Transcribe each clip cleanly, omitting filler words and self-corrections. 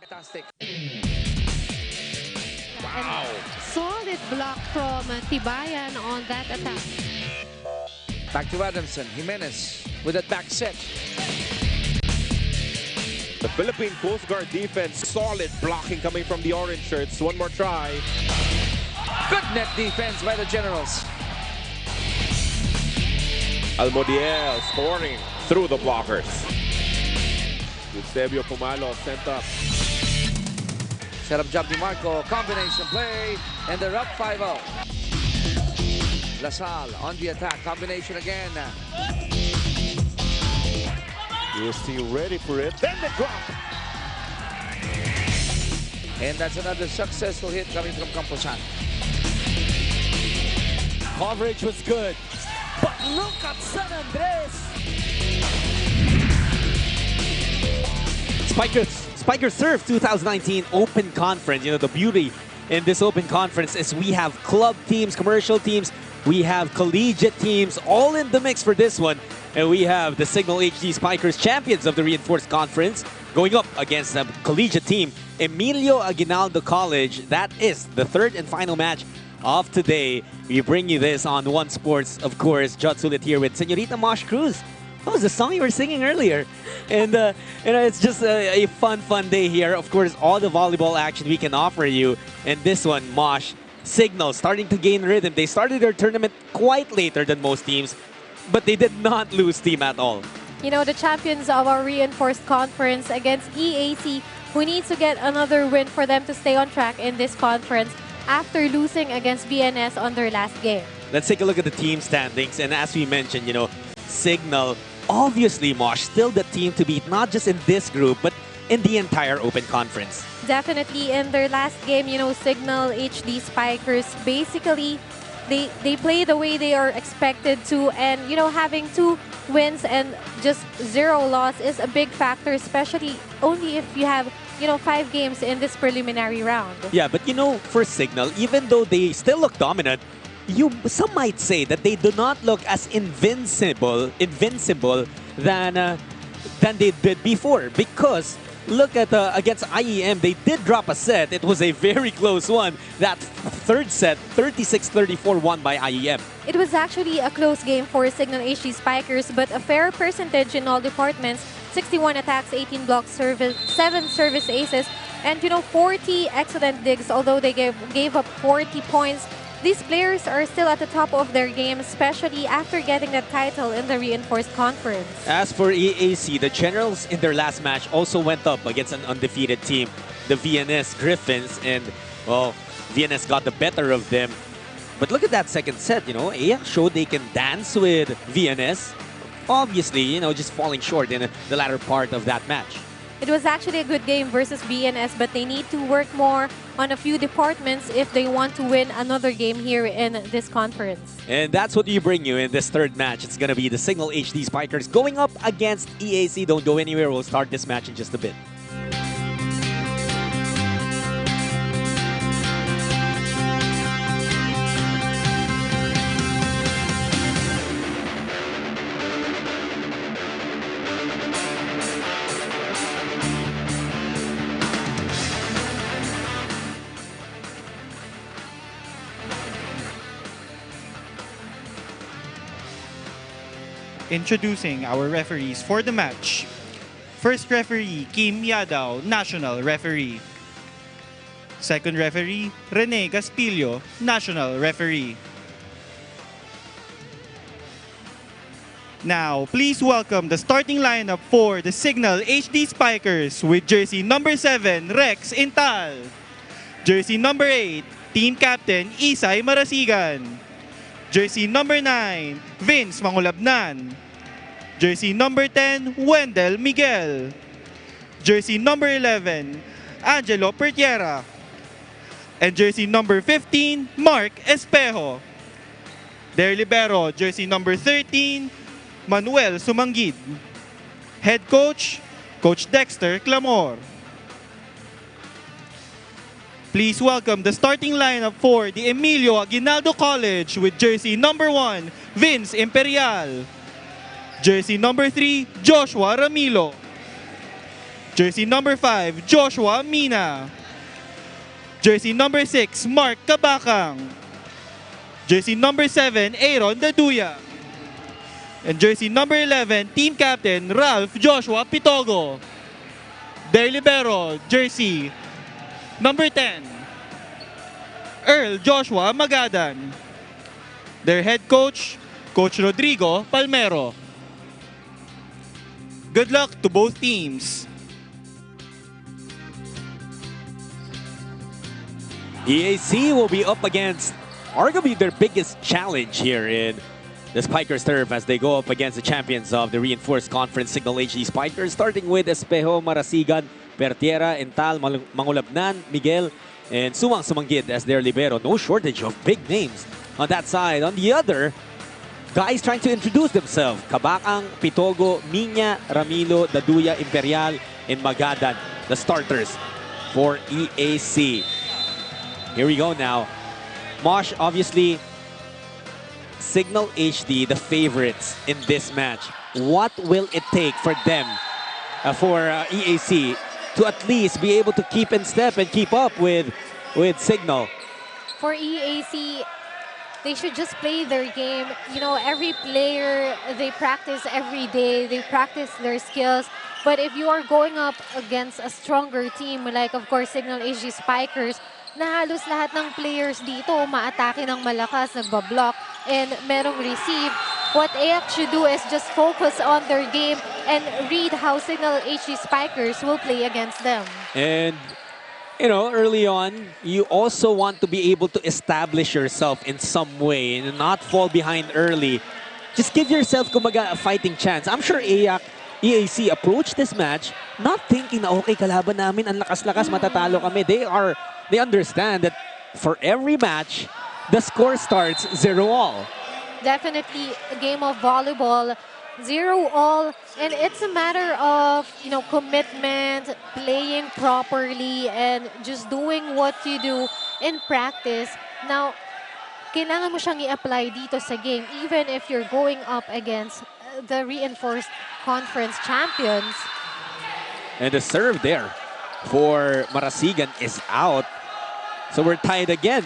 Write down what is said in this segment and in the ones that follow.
Fantastic. Wow. Solid block from Tibayan on that attack. Back to Adamson. Jimenez with that back set. The Philippine Coast Guard defense, solid blocking coming from the orange shirts. One more try. Good net defense by the Generals. Almodiel scoring through the blockers. Eusebio Pumalo sent up. Set up job ni Marco. Combination play. And they're up 5-0. Lasal on the attack. Combination again. EAC ready for it. Then the drop. And that's another successful hit coming from Camposan. Coverage was good. But look at San Andres. Spikers Surf 2019 Open Conference. You know, the beauty in this Open Conference is we have club teams, commercial teams, we have collegiate teams all in the mix for this one. And we have the Signal HD Spikers champions of the Reinforced Conference going up against the collegiate team, Emilio Aguinaldo College. That is the third and final match of today. We bring you this on One Sports, of course. Jud Sulit here with Senorita Mosh Cruz. That was the song you were singing earlier. And you know, it's just a fun day here. Of course, all the volleyball action we can offer you. And this one, Mosh, Signal starting to gain rhythm. They started their tournament quite later than most teams, but they did not lose steam at all. You know, the champions of our Reinforced Conference against EAC, who needs to get another win for them to stay on track in this conference after losing against VNS on their last game. Let's take a look at the team standings. And as we mentioned, you know, Signal, obviously, Mosh, still the team to beat, not just in this group, but in the entire Open Conference. Definitely in their last game, you know, Signal HD Spikers, basically, they play the way they are expected to. And, you know, having 2 wins and just 0 loss is a big factor, especially only if you have, you know, 5 games in this preliminary round. Yeah, but you know, for Signal, even though they still look dominant, some might say that they do not look as invincible than they did before. Because look at against IEM, they did drop a set. It was a very close one. That third set, 36-34, won by IEM. It was actually a close game for Signal HD Spikers, but a fair percentage in all departments. 61 attacks, 18 blocks, 7 service aces, and, you know, 40 excellent digs. Although they gave up 40 points, these players are still at the top of their game, especially after getting the title in the Reinforced Conference. As for EAC, the Generals in their last match also went up against an undefeated team, the VNS Griffins, and, well, VNS got the better of them. But look at that second set, you know, EAC showed they can dance with VNS. Obviously, you know, just falling short in the latter part of that match. It was actually a good game versus VNS, but they need to work more on a few departments if they want to win another game here in this conference. And that's what we bring you in this third match. It's going to be the Signal HD Spikers going up against EAC. Don't go anywhere. We'll start this match in just a bit. Introducing our referees for the match. First referee, Kim Yadao, National Referee. Second referee, Rene Gaspillo, National Referee. Now, please welcome the starting lineup for the Signal HD Spikers with jersey number 7, Rex Intal. Jersey number 8, Team Captain Isay Marasigan. Jersey number 9, Vince Mangulabnan. Jersey number 10, Wendell Miguel. Jersey number 11, Angelo Pertiera. And jersey number 15, Mark Espejo. Their libero, jersey number 13, Manuel Sumangid. Head coach, Coach Dexter Clamor. Please welcome the starting lineup for the Emilio Aguinaldo College with jersey number 1, Vince Imperial. Jersey number 3, Joshua Ramilo. Jersey number 5, Joshua Mina. Jersey number 6, Mark Kabakang. Jersey number 7, Aaron Daduya. And jersey number 11, team captain Ralph Joshua Pitogo. Their libero, jersey number 10, Earl Joshua Magadan. Their head coach, Coach Rodrigo Palmero. Good luck to both teams. EAC will be up against arguably their biggest challenge here in the Spikers turf as they go up against the champions of the Reinforced Conference, Signal HD Spikers, starting with Espejo, Marasigan, Pertiera, Ental, Mangulabnan, Miguel, and Sumang Sumanggid as their libero. No shortage of big names on that side. On the other, guys trying to introduce themselves. Kabakang, Pitogo, Minya, Ramilo, Daduya, Imperial, and Magadan, the starters for EAC. Here we go now. Mosh, obviously, Signal HD, the favorites in this match. What will it take for them, for EAC, to at least be able to keep in step and keep up with Signal? For EAC, they should just play their game. You know, every player, they practice every day. They practice their skills. But if you are going up against a stronger team, like of course Signal HD Spikers, na halos lahat ng players dito umaatake ng malakas, nagbablock, and merong receive. What EAC should do is just focus on their game and read how Signal HD Spikers will play against them. And, you know, early on, you also want to be able to establish yourself in some way and not fall behind early. Just give yourself, kumaga, a fighting chance. I'm sure EAC approached this match not thinking na okay, kalaban namin, ang lakas-lakas, matatalo kami. They understand that for every match, the score starts 0-all. Definitely a game of volleyball, 0-all, and it's a matter of, you know, commitment, playing properly, and just doing what you do in practice. Now, kailangan mo siyang i-apply dito sa game, even if you're going up against the Reinforced Conference champions. And the serve there for Marasigan is out. So we're tied again,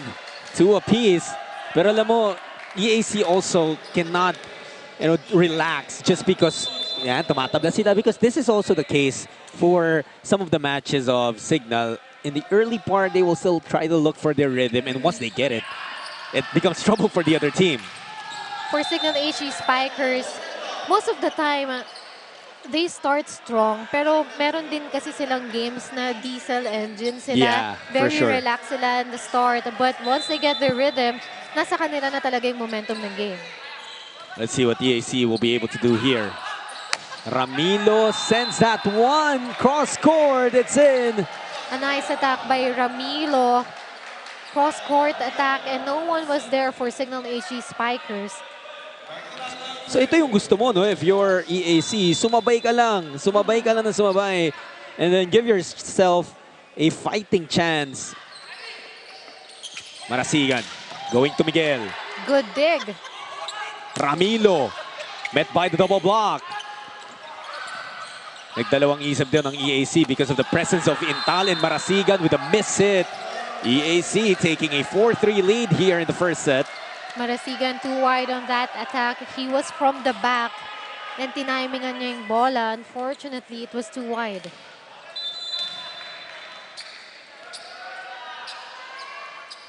2 apiece. Pero alam mo, EAC also cannot, you know, relax just because tumatabla sila, because this is also the case for some of the matches of Signal. In the early part, they will still try to look for their rhythm, and once they get it, it becomes trouble for the other team. For Signal HD Spikers, most of the time, they start strong, pero meron din kasi silang games na diesel engine sila. Yeah, very for sure. relaxed sila in the start, but once they get their rhythm, nasa kanila na talaga yung momentum ng game. Let's see what EAC will be able to do here. Ramilo sends that one cross-court. It's in. A nice attack by Ramilo. Cross-court attack, and no one was there for Signal HD Spikers. So ito yung gusto mo, no? If you're EAC, sumabay ka lang ng sumabay, and then give yourself a fighting chance. Marasigan going to Miguel. Good dig. Ramilo met by the double block. Nagdalawang isip din ng EAC because of the presence of Intal and Marasigan with a miss hit. EAC taking a 4-3 lead here in the first set. Marasigan too wide on that attack. He was from the back. And tinimingan niya yung bola. Unfortunately, it was too wide.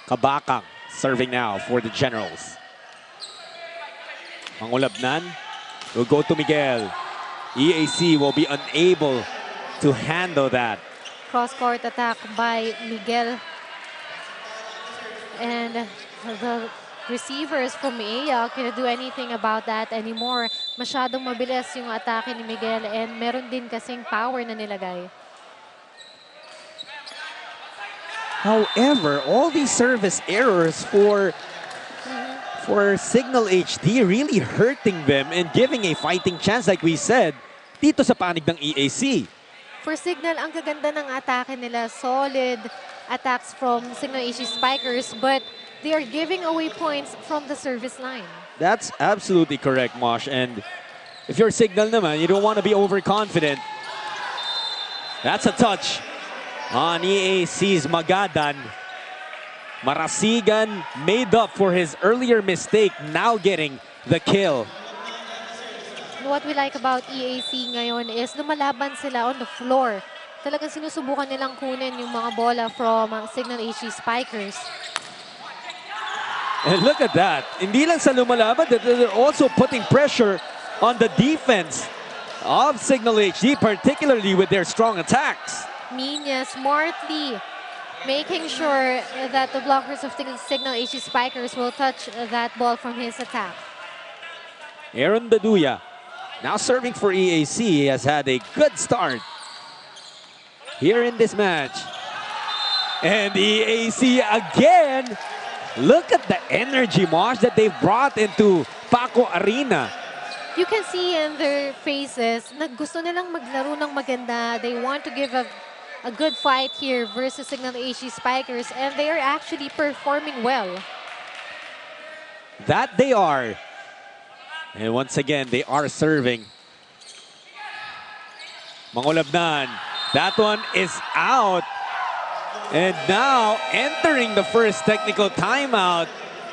Kabakang serving now for the Generals. Mangulabnan will go to Miguel. EAC will be unable to handle that. Cross-court attack by Miguel. And the receivers from EAC can't do anything about that anymore. Masyadong mabilis yung atake ni Miguel, and meron din kasing power na nilagay. However, all these service errors for Signal HD really hurting them and giving a fighting chance, like we said, dito sa panig ng EAC. For Signal, ang kaganda ng atake nila. Solid attacks from Signal HD Spikers, but they are giving away points from the service line. That's absolutely correct, Mosh. And if you're Signal naman, you don't want to be overconfident. That's a touch on EAC's Magadan. Marasigan made up for his earlier mistake, now getting the kill. What we like about EAC ngayon is lumalaban sila on the floor. Talagang sinusubukan nilang kunin yung mga bola from Signal HG Spikers. And look at that. Hindi lang sa lumalaban, they're also putting pressure on the defense of Signal HD, particularly with their strong attacks. Minya smartly making sure that the blockers of Signal HG Spikers will touch that ball from his attack. Aaron Daduya now serving for EAC. He has had a good start here in this match. And EAC again. Look at the energy, Mosh, that they've brought into Paco Arena. You can see in their faces na gusto nilang maglaro ng maganda. They want to give a good fight here versus Signal HG Spikers, and they are actually performing well. That they are. And once again, they are serving. Mangulabnan. That one is out. And now entering the first technical timeout.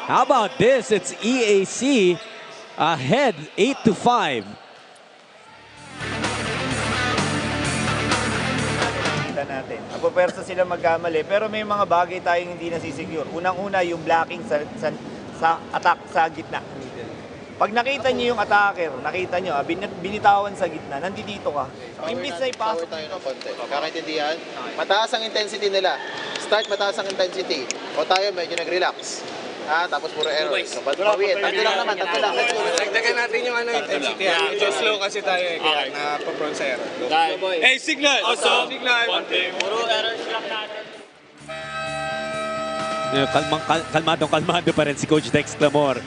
How about this? It's EAC ahead 8-5. Natin. Apopersa sila magkamali, pero may mga bagay tayong hindi nasisecure. Unang-una yung blocking sa attack sa gitna. Pag nakita niyo yung attacker, nakita niyo, binitawan sa gitna, nandito ka. Imbis na ipasok. Power tayo ng konti. Kakaintindihan? Mataas ang intensity nila. Start mataas ang intensity. O tayo medyo nag-relax. Tapos puro errors. So, pawin. Tatlo lang naman, tatlo lang. Dagdagan natin yung intensity. Medyo slow kasi tayo kaya na-prone sa error. Hey, Signal! Also, Signal! Puro errors lang natin. Kalmado pa rin si Coach Dex Clamor.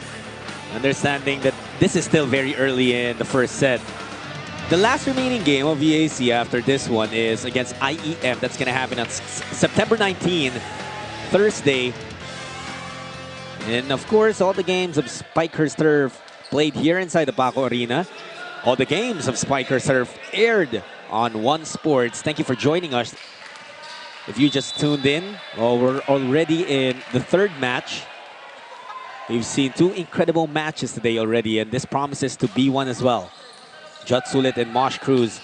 Understanding that this is still very early in the first set. The last remaining game of EAC after this one is against IEM. That's going to happen on September 19, Thursday. And of course, all the games of Spikers Turf played here inside the Paco Arena. All the games of Spikers Turf aired on One Sports. Thank you for joining us. If you just tuned in, we're already in the third match. We've seen two incredible matches today already, and this promises to be one as well. Jut Sulit and Mosh Cruz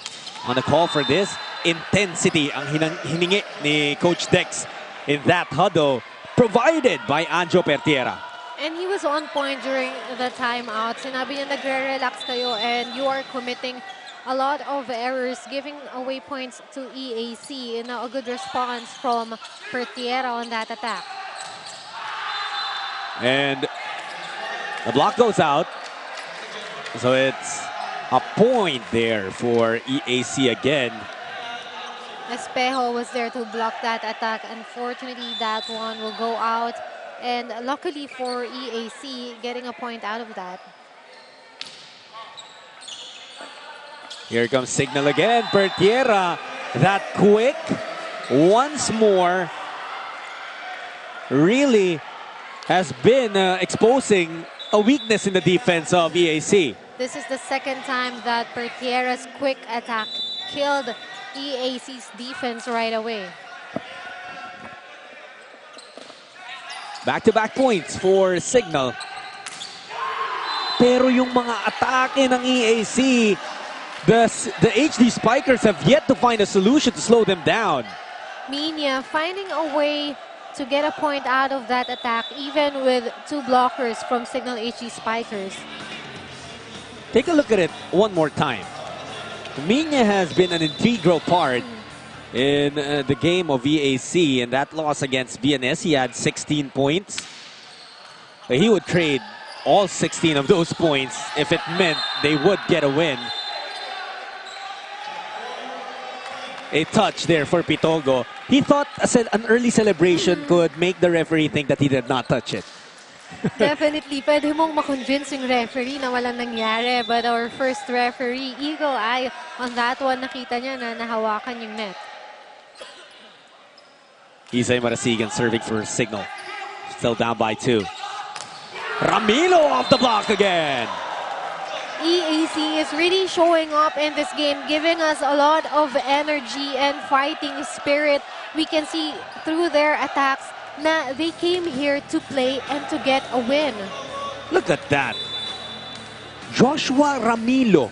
on the call for this. Intensity ang hiningi ni Coach Dex in that huddle, provided by Anjo Pertiera. And he was on point during the timeout. Sinabi niya nagre-relax kayo and you are committing a lot of errors, giving away points to EAC. And a good response from Pertiera on that attack. And the block goes out. So it's a point there for EAC again. Espejo was there to block that attack. Unfortunately, that one will go out. And luckily for EAC, getting a point out of that. Here comes Signal again. Pertiera, that quick. Once more, really has been exposing a weakness in the defense of EAC. This is the second time that Pertiera's quick attack killed EAC's defense right away. Back-to-back points for Signal. Pero yung mga atake ng EAC, the HD Spikers have yet to find a solution to slow them down. Minya finding a way to get a point out of that attack, even with two blockers from Signal HG Spikers. Take a look at it one more time. Minya has been an integral part in the game of EAC, and that loss against BNS, he had 16 points. But he would trade all 16 of those points if it meant they would get a win. A touch there for Pitogo. He thought an early celebration could make the referee think that he did not touch it. Definitely, pwede mong makonvince yung referee na walang nangyari. But our first referee, eagle eye on that one, nakita niya na nahawakan yung net. Isay Marasigan serving for Signal. Still down by 2. Ramilo off the block again. EAC is really showing up in this game, giving us a lot of energy and fighting spirit. We can see through their attacks na they came here to play and to get a win. Look at that. Joshua Ramilo.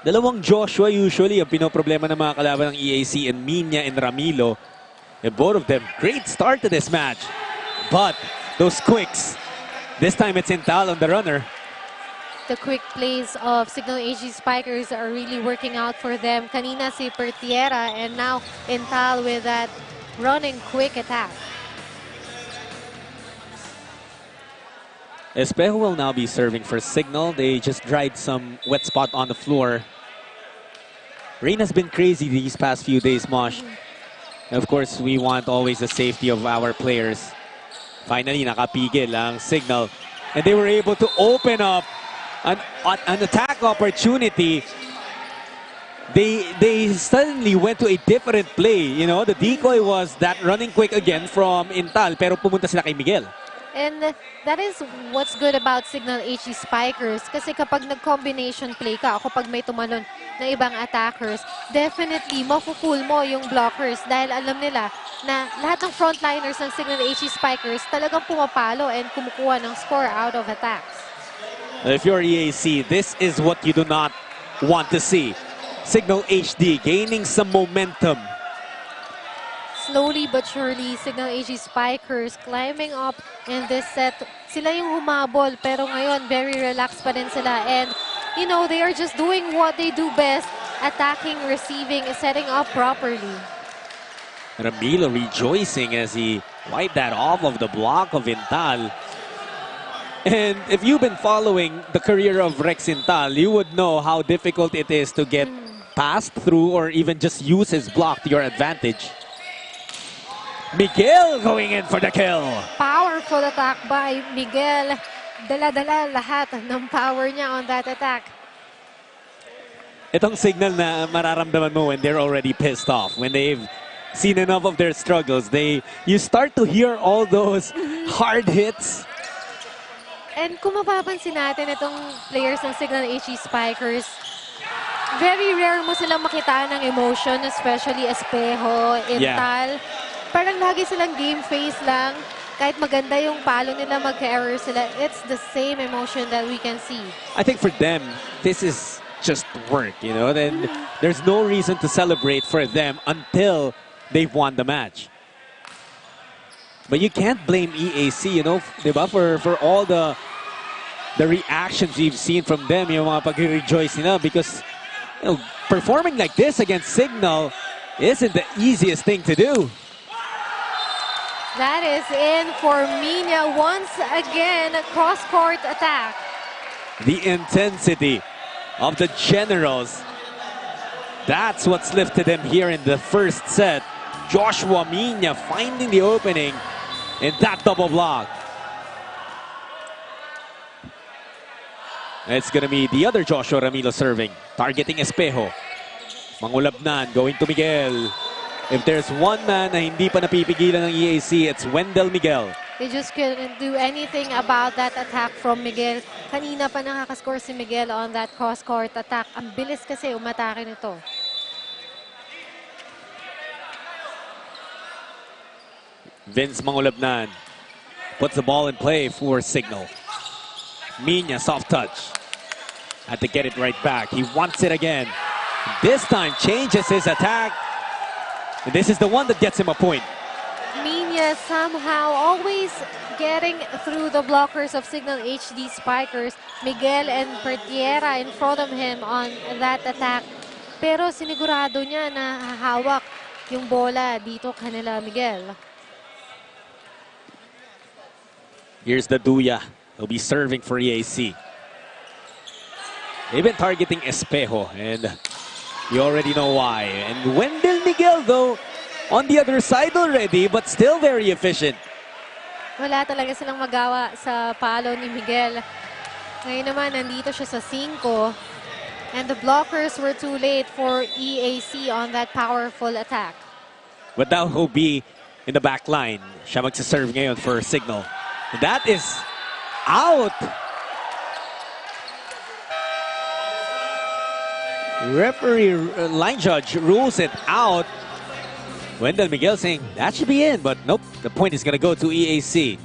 Dalawang Joshua usually ang pinoproblema ng mga kalaban ng EAC and Minya and Ramilo. And both of them, great start to this match. But those quicks, this time it's Intal on the runner. The quick plays of Signal HG Spikers are really working out for them. Kanina si Pertiera and now Intal with that running quick attack. Espejo will now be serving for Signal. They just dried some wet spot on the floor. Rain has been crazy these past few days, Mosh. And of course, we want always the safety of our players. Finally, nakapigil ang Signal. And they were able to open up an attack opportunity. They suddenly went to a different play. You know, the decoy was that running quick again from Intal, pero pumunta sila kay Miguel. And that is what's good about Signal HG Spikers. Kasi kapag nag-combination play ka, o kapag may tumalon na ibang attackers, definitely mafukool mo yung blockers dahil alam nila na lahat ng frontliners ng Signal HG Spikers talagang pumapalo and kumukuha ng score out of attacks. If you're EAC, this is what you do not want to see. Signal HD gaining some momentum. Slowly but surely, Signal HG Spikers climbing up in this set. Sila yung humabol, pero ngayon, very relaxed pa din sila. And, you know, they are just doing what they do best, attacking, receiving, setting up properly. Ramilo rejoicing as he wiped that off of the block of Intal. And if you've been following the career of Rex Intal, you would know how difficult it is to get passed through or even just use his block to your advantage. Miguel going in for the kill. Powerful attack by Miguel. Dala-dala lahat ng power niya on that attack. Itong signal na mararamdaman mo when they're already pissed off. When they've seen enough of their struggles, you start to hear all those hard hits. And kung mapapansin natin itong players ng Signal HG Spikers, very rare mo silang makita ng emotion, especially Espejo, Intal. Parang lagi silang game face lang. Kahit maganda yung palo nila, magka-error sila, it's the same emotion that we can see. I think for them, this is just work, you know? Then there's no reason to celebrate for them until they've won the match. But you can't blame EAC, you know, diba? For all the reactions you've seen from them, yung mga pag-rejoice nila, because you know, performing like this against Signal isn't the easiest thing to do. That is in for Minya once again, cross-court attack. The intensity of the Generals, that's what's lifted them here in the first set. Joshua Minya finding the opening in that double block. It's going to be the other Joshua Ramilo serving, targeting Espejo. Mangulabnan going to Miguel. If there's one man na hindi pa napipigilan ng EAC, it's Wendell Miguel. They just couldn't do anything about that attack from Miguel. Kanina pa nakakascore si Miguel on that cross-court attack. Ang bilis kasi umatake nito. Vince Mangulabnan puts the ball in play for Signal. Minya, soft touch. Had to get it right back. He wants it again. This time changes his attack. And this is the one that gets him a point. Minya somehow always getting through the blockers of Signal HD Spikers. Miguel and Pertiera in front of him on that attack. Pero sinigurado niya na hahawak yung bola dito kanila Miguel. Here's the Duya. He'll be serving for EAC. They've been targeting Espejo, and you already know why. And Wendell Miguel, though, on the other side already, but still very efficient. Wala talaga silang magawa sa palo ni Miguel. Ngayon naman, nandito siya sa 5. And the blockers were too late for EAC on that powerful attack. But now he'll be in the back line. Siya magsaserve ngayon for Signal. And that is out. Referee line judge rules it out. Wendell Miguel saying that should be in, but nope, the point is going to go to EAC.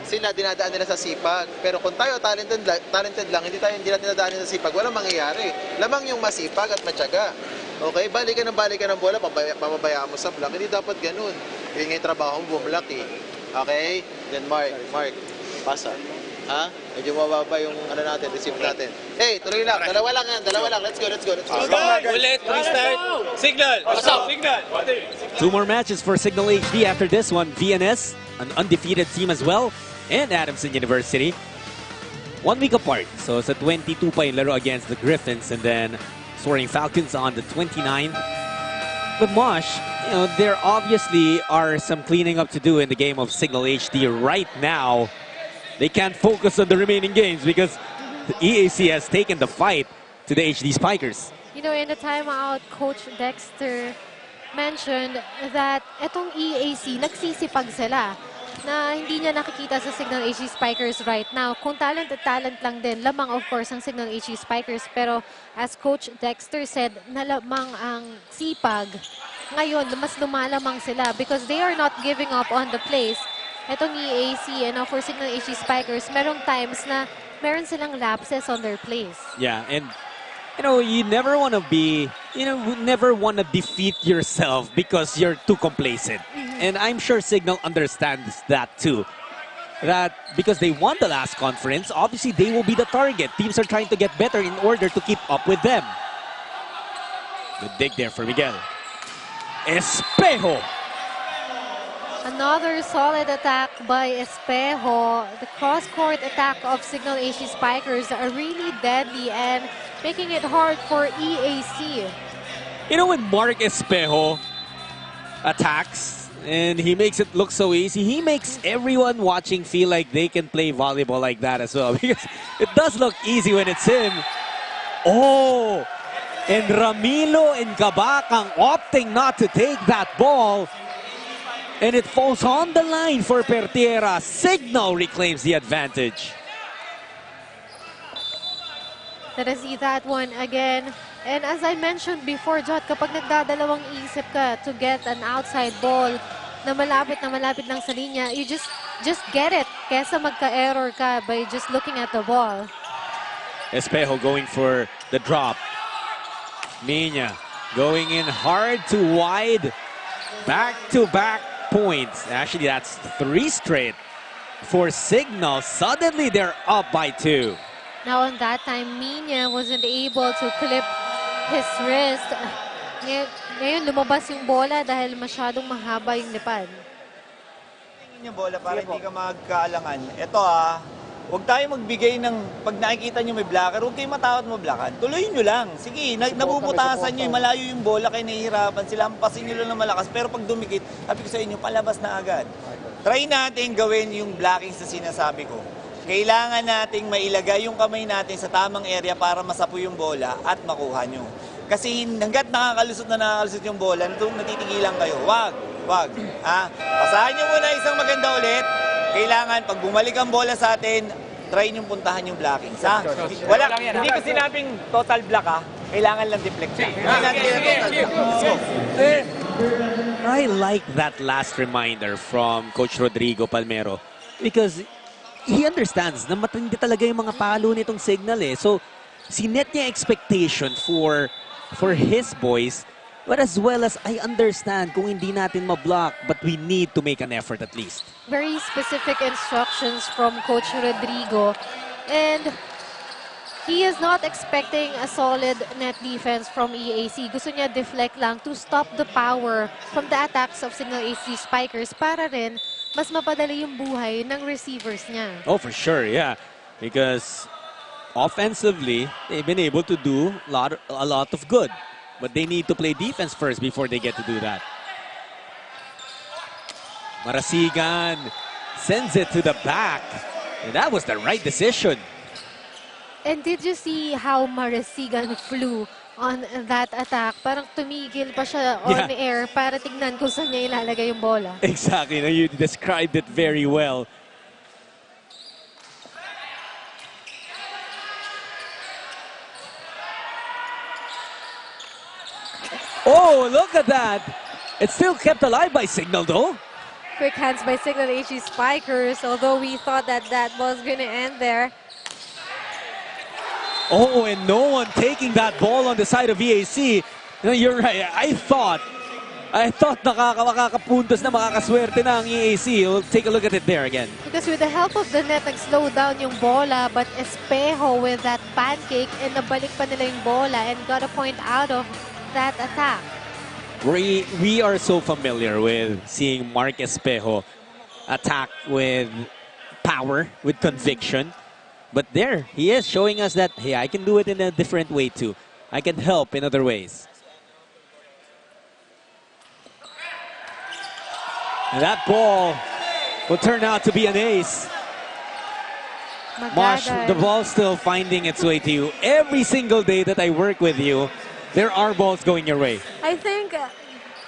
Sila dinadaan nila sa sipag. Pero kung tayo talented lang, hindi natin nadaanin sa sipag, walang mangyayari. Lamang yung masipag at matyaga. Okay, balikan ng bola, pababayaan mo sa block. Hindi dapat ganun. Yun nga yung trabaho mo, bumlock eh. Okay? Then Mark, pasa. Ha? Medyo mababa yung ano natin, receive natin. Hey, tuloy lang. Dalawa lang yan. Let's go. Ulit, restart. Signal. What's up? Signal. 2 more matches for Signal HD after this one. VNS, an undefeated team as well, and Adamson University. 1 week apart. So it's a 22 pa yung laro against the Griffins, and then Soaring Falcons on the 29th. But Mosh, you know, there obviously are some cleaning up to do in the game of Signal HD right now. They can't focus on the remaining games because the EAC has taken the fight to the HD Spikers. You know, in the timeout, Coach Dexter mentioned that etong EAC, nagsisipag sila na hindi niya nakikita sa Signal HD Spikers right now. Kung talent at talent lang din, lamang of course ang Signal HD Spikers. Pero as Coach Dexter said, nalamang ang sipag. Ngayon, mas lumalamang sila because they are not giving up on the plays. Etong EAC and for Signal HD Spikers, merong times na meron silang lapses on their plays. Yeah, and you know, you never want to be, never want to defeat yourself because you're too complacent. And I'm sure Signal understands that too. That because they won the last conference, obviously they will be the target. Teams are trying to get better in order to keep up with them. Good dig there for Miguel. Espejo. Another solid attack by Espejo. The cross-court attack of Signal HD Spikers are really deadly and making it hard for EAC. You know, when Mark Espejo attacks and he makes it look so easy, he makes everyone watching feel like they can play volleyball like that as well. Because it does look easy when it's him. Oh! And Ramilo and Gabakang opting not to take that ball. And it falls on the line for Pertiera. Signal reclaims the advantage. Let us see that one again. And as I mentioned before, Jot, kapag nagdadalawang isip ka to get an outside ball na malapit lang sa linya, you just get it. Kesa magka-error ka by just looking at the ball. Espejo going for the drop. Minya going in hard to wide. Back-to-back points. Actually, that's 3 straight for Signal. Suddenly, they're up by 2. Now, on that time, Minya wasn't able to clip his wrist. Ngayon, lumabas yung bola dahil masyadong mahaba yung lipad. Tingin yung bola para hindi ka magkaalangan. Ito huwag tayo magbigay ng, pag nakikita nyo may blocker, huwag kayo matakot mablakan. Tuloy nyo lang. Sige, nabubutasan nyo, malayo yung bola, kayo nahihirapan sila, hampasin nyo lang na malakas. Pero pag dumikit, sabi ko sa inyo, palabas na agad. Try natin gawin yung blocking sa sinasabi ko. Kailangan nating mailagay yung kamay natin sa tamang area para masapo yung bola at makuha nyo. Kasi hanggat nakakalusot yung bola, natitigilan kayo. Wag. Pasahan nyo muna isang maganda ulit. Kailangan, pag bumalik ang bola sa atin, try niyong puntahan yung blocking. Hindi ko sinabing total block Kailangan lang deflection. I like that last reminder from Coach Rodrigo Palmero because he understands na matindi talaga yung mga palo nitong Signal So, sinet niya expectation for his boys. But as well as I understand kung hindi natin ma-block, but we need to make an effort at least. Very specific instructions from Coach Rodrigo. And he is not expecting a solid net defense from EAC. Gusto niya deflect lang to stop the power from the attacks of Signal HD Spikers para rin mas mapadali yung buhay ng receivers niya. Oh, for sure, yeah. Because offensively, they've been able to do a lot of good. But they need to play defense first before they get to do that. Marasigan sends it to the back. And that was the right decision. And did you see how Marasigan flew on that attack? Parang tumigil pa siya on air para tignan kung saan niya ilalagay yung bola. Exactly. You described it very well. Oh, look at that. It's still kept alive by Signal, though. Quick hands by Signal HG Spikers, although we thought that that was going to end there. Oh, and no one taking that ball on the side of EAC. No, you're right. I thought makakapuntos na makakaswerte na ang EAC. We'll take a look at it there again. Because with the help of the net, nag-slow down yung bola, but Espejo with that pancake, and nabalik pa nila yung bola and got a point out of that attack. We are so familiar with seeing Mark Espejo attack with power, with conviction. But there, he is showing us that, hey, I can do it in a different way too. I can help in other ways. And that ball will turn out to be an ace. Mosh, the ball's still finding its way to you. Every single day that I work with you, there are balls going your way. I think,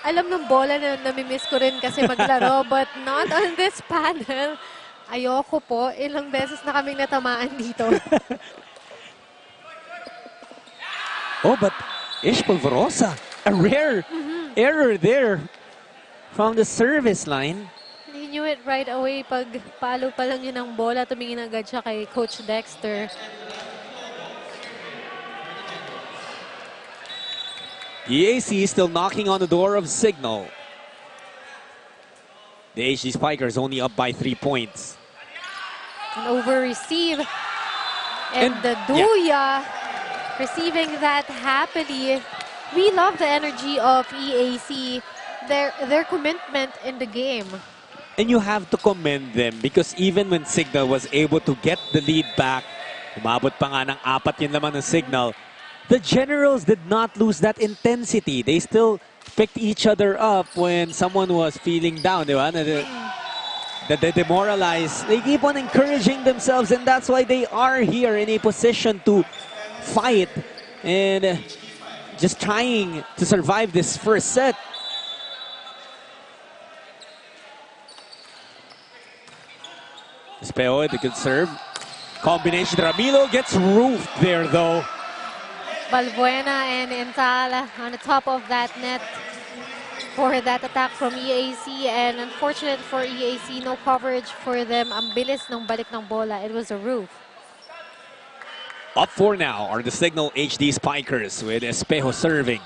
alam ng bola na namimiss ko rin kasi maglaro, but not on this panel. Ayoko po. Ilang beses na kaming natamaan dito. Oh, but Ish Polvorosa, a rare error there from the service line. He knew it right away. Pag palo pa lang yun ng bola, tumingin agad siya kay Coach Dexter. EAC is still knocking on the door of Signal. The HG Spikers only up by 3 points. An over-receive. And the Duya receiving that happily. We love the energy of EAC. Their commitment in the game. And you have to commend them because even when Signal was able to get the lead back, umabot pa nga ng 4 yun lamang ng Signal, the Generals did not lose that intensity. They still picked each other up when someone was feeling down, di ba? That they demoralized. They keep on encouraging themselves, and that's why they are here in a position to fight and just trying to survive this first set. Espejo, the good serve. Combination. Ramilo gets roofed there, though. Balbuena and Intal on the top of that net for that attack from EAC. And unfortunate for EAC, no coverage for them. Ang bilis ng balik ng bola. It was a roof. Up 4 now are the Signal HD Spikers with Espejo serving.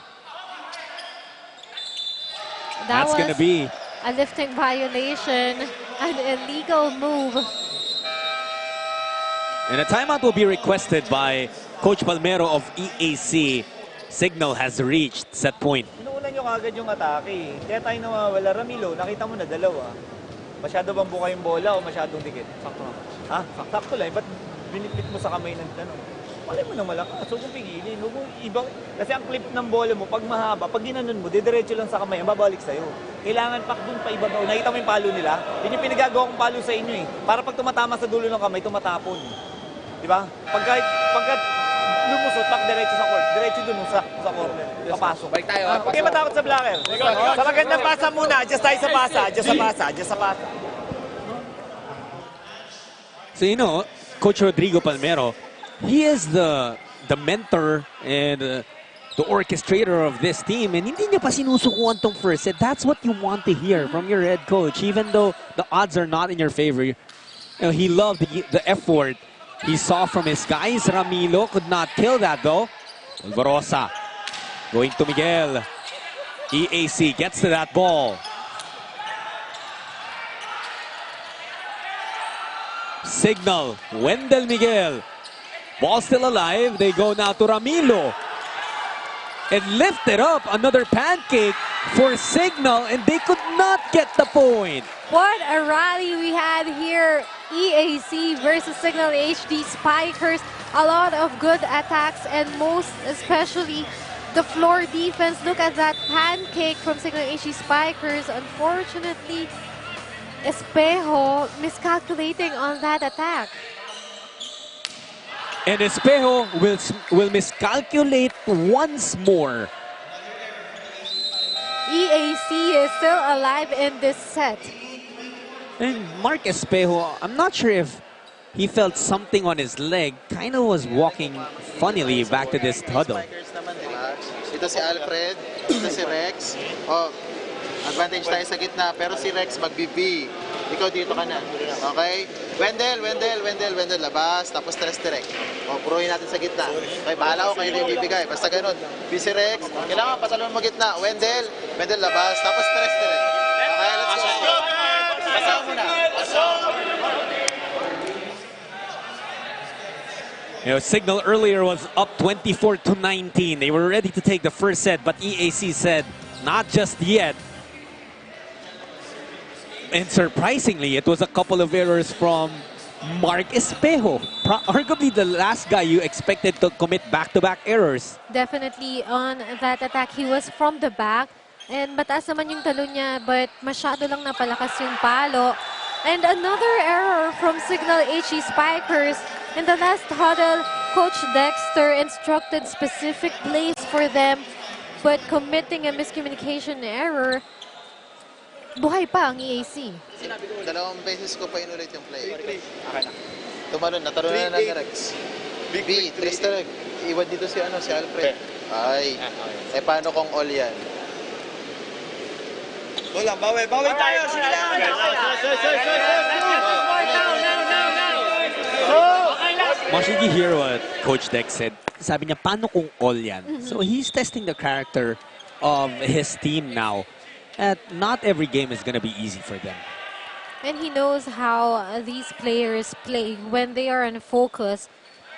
That's going to be a lifting violation, an illegal move. And a timeout will be requested by Coach Palmero of EAC. Signal has reached set point. Inuulan nyo kagad yung atake. Kaya tayo nawawala. Ramilo, nakita mo na dalawa. Masyado bang buka yung bola o masyadong dikit? Sakto. Ha? Sakto lang. Ba't binipit mo sa kamay ng tanong? Malay mo na malakas. Huwag mong pigilin. Huwag mong ibang... Kasi ang clip ng bola mo, pag mahaba, pag ginanon mo, didiretso lang sa kamay, ang babalik sa'yo. Kailangan pak dun pa ibabaw. Nakita mo yung palo nila? Yun yung pinagagawa kong palo sa inyo eh. Para pag tumatama sa dulo ng kamay, tumatapon. Diba? Pagka lumusot, pak diretso sa court. Diretso dun sa corner. Papasok. Balik tayo. Huwag kayo matakot sa blocker. Sa magandang pasa muna. Adjust tayo sa pasa. Adjust sa pasa. Adjust sa pasa. So, you know, Coach Rodrigo Palmero, he is the mentor and the orchestrator of this team. And hindi niya pa sinusukuan tong first set. That's what you want to hear from your head coach. Even though the odds are not in your favor, you know, he loved the effort he saw from his guys. Ramilo could not kill that though. Polvorosa going to Miguel. EAC gets to that ball. Signal, Wendell Miguel. Ball still alive. They go now to Ramilo. And lift it up. Another pancake for Signal. And they could not get the point. What a rally we had here. EAC versus Signal HD Spikers. A lot of good attacks and most especially the floor defense. Look at that pancake from Signal HD Spikers. Unfortunately, Espejo miscalculating on that attack. And Espejo will miscalculate once more. EAC is still alive in this set. And Mark Espejo, I'm not sure if he felt something on his leg. Kind of was walking funnily back to this huddle. Spikers naman, di ba? Ito Dito si Alfred, dito si Rex. Oh, advantage tayo sa gitna, pero si Rex mag-BB. Ikaw dito ka na. Okay? Wendell, labas, tapos tres direct. O, puruhin natin sa gitna. Okay, bahala ko kayo na yung bibigay. Basta ganun. Si Rex, kailangan patalon mo gitna. Wendell, labas, tapos tres direct. Okay, let's go. Basta mo na. You know, Signal earlier was up 24-19. They were ready to take the first set, but EAC said, not just yet. And surprisingly, it was a couple of errors from Mark Espejo. Arguably the last guy you expected to commit back-to-back errors. Definitely on that attack, he was from the back. And mataas naman yung talon niya, but masyado lang napalakas yung palo. And another error from Signal HE Spikers. In the last huddle, Coach Dexter instructed specific plays for them, but committing a miscommunication error, buhay pa ang EAC. Dalawang beses ko pa inulit yung play. Tumalon, natalon na ng Rex. B, tres direct. Iwan dito si Alfred. Ay, paano kung all yan? Wala, bawi tayo! Sige lang! Mosh, did you hear what Coach Dex said? Sabi niya, paano kung all yan? So he's testing the character of his team now. That not every game is going to be easy for them. And he knows how these players play when they are on focus.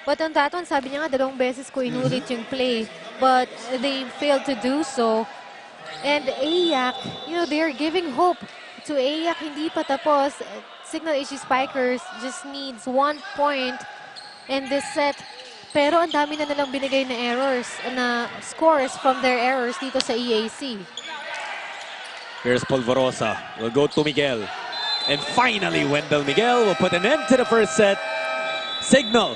But on that one, sabi niya nga, dalawang beses ko inulit yung play. But they failed to do so. And EAC, you know, they're giving hope to EAC. Hindi pa tapos. Signal HE Spikers just needs 1 point in this set. Pero ang dami na nilang binigay na errors, na scores from their errors dito sa EAC. Here's Polvorosa. Will go to Miguel. And finally, Wendell Miguel will put an end to the first set. Signal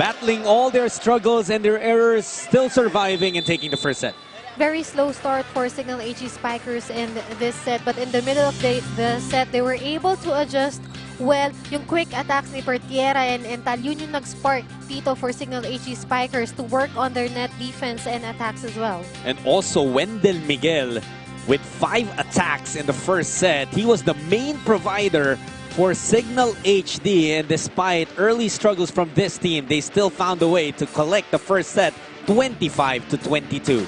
battling all their struggles and their errors, still surviving and taking the first set. Very slow start for Signal HE Spikers in this set, but in the middle of the set, they were able to adjust well. Yung quick attacks ni Pertiera and Ental, yun yung nag-spark dito for Signal HE Spikers to work on their net defense and attacks as well. And also Wendell Miguel with 5 attacks in the first set. He was the main provider for Signal HD, and despite early struggles from this team, they still found a way to collect the first set 25-22.